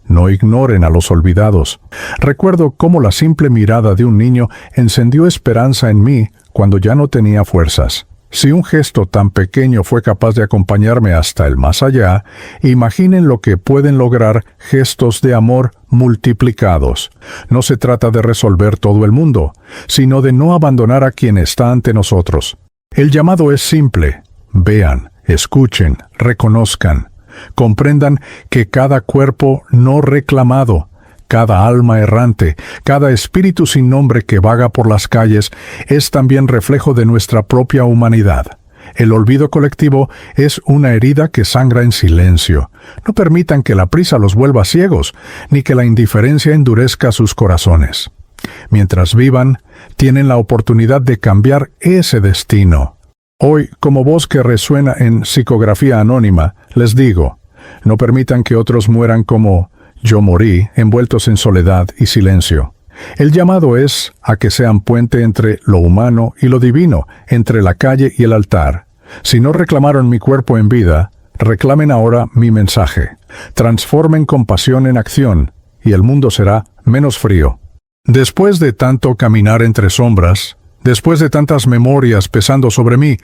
No ignoren a los olvidados. Recuerdo cómo la simple mirada de un niño encendió esperanza en mí cuando ya no tenía fuerzas. Si un gesto tan pequeño fue capaz de acompañarme hasta el más allá, imaginen lo que pueden lograr gestos de amor multiplicados. No se trata de resolver todo el mundo, sino de no abandonar a quien está ante nosotros. El llamado es simple. Vean, escuchen, reconozcan. Comprendan que cada cuerpo no reclamado, cada alma errante, cada espíritu sin nombre que vaga por las calles es también reflejo de nuestra propia humanidad. El olvido colectivo es una herida que sangra en silencio. No permitan que la prisa los vuelva ciegos, ni que la indiferencia endurezca sus corazones. Mientras vivan, tienen la oportunidad de cambiar ese destino. Hoy, como voz que resuena en Psicografía Anónima, les digo, no permitan que otros mueran como yo morí, envueltos en soledad y silencio. El llamado es a que sean puente entre lo humano y lo divino, entre la calle y el altar. Si no reclamaron mi cuerpo en vida, reclamen ahora mi mensaje. Transformen compasión en acción, y el mundo será menos frío. Después de tanto caminar entre sombras, después de tantas memorias pesando sobre mí,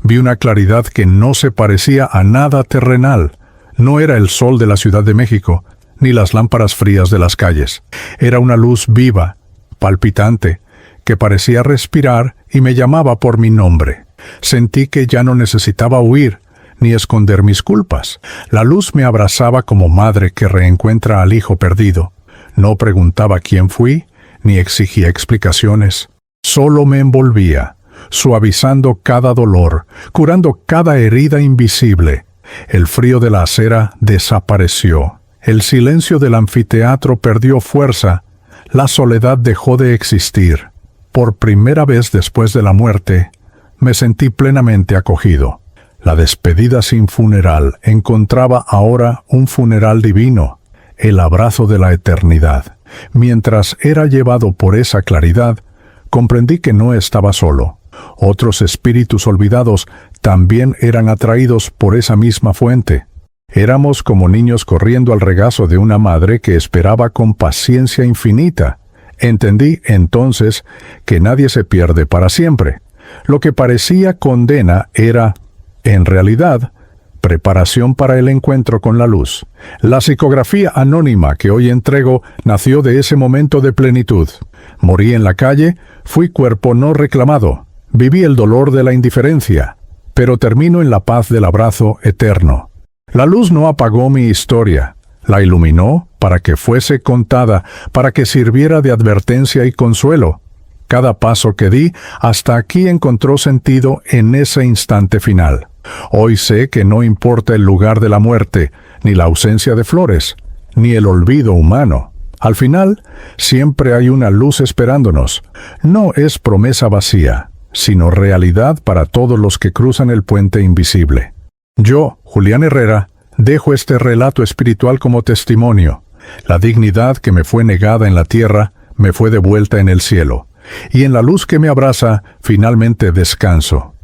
vi una claridad que no se parecía a nada terrenal. No era el sol de la Ciudad de México, ni las lámparas frías de las calles. Era una luz viva, palpitante, que parecía respirar y me llamaba por mi nombre. Sentí que ya no necesitaba huir, ni esconder mis culpas. La luz me abrazaba como madre que reencuentra al hijo perdido. No preguntaba quién fui, ni exigía explicaciones. Solo me envolvía, suavizando cada dolor, curando cada herida invisible. El frío de la acera desapareció. El silencio del anfiteatro perdió fuerza. La soledad dejó de existir. Por primera vez después de la muerte, me sentí plenamente acogido. La despedida sin funeral encontraba ahora un funeral divino, el abrazo de la eternidad. Mientras era llevado por esa claridad, comprendí que no estaba solo. Otros espíritus olvidados también eran atraídos por esa misma fuente. Éramos como niños corriendo al regazo de una madre que esperaba con paciencia infinita. Entendí entonces que nadie se pierde para siempre. Lo que parecía condena era, en realidad, preparación para el encuentro con la luz. La psicografía anónima que hoy entrego nació de ese momento de plenitud. Morí en la calle, fui cuerpo no reclamado. Viví el dolor de la indiferencia, pero termino en la paz del abrazo eterno. La luz no apagó mi historia, la iluminó para que fuese contada, para que sirviera de advertencia y consuelo. Cada paso que di hasta aquí encontró sentido en ese instante final. Hoy sé que no importa el lugar de la muerte, ni la ausencia de flores, ni el olvido humano. Al final, siempre hay una luz esperándonos. No es promesa vacía, sino realidad para todos los que cruzan el puente invisible. Yo, Julián Herrera, dejo este relato espiritual como testimonio. La dignidad que me fue negada en la tierra me fue devuelta en el cielo, y en la luz que me abraza finalmente descanso.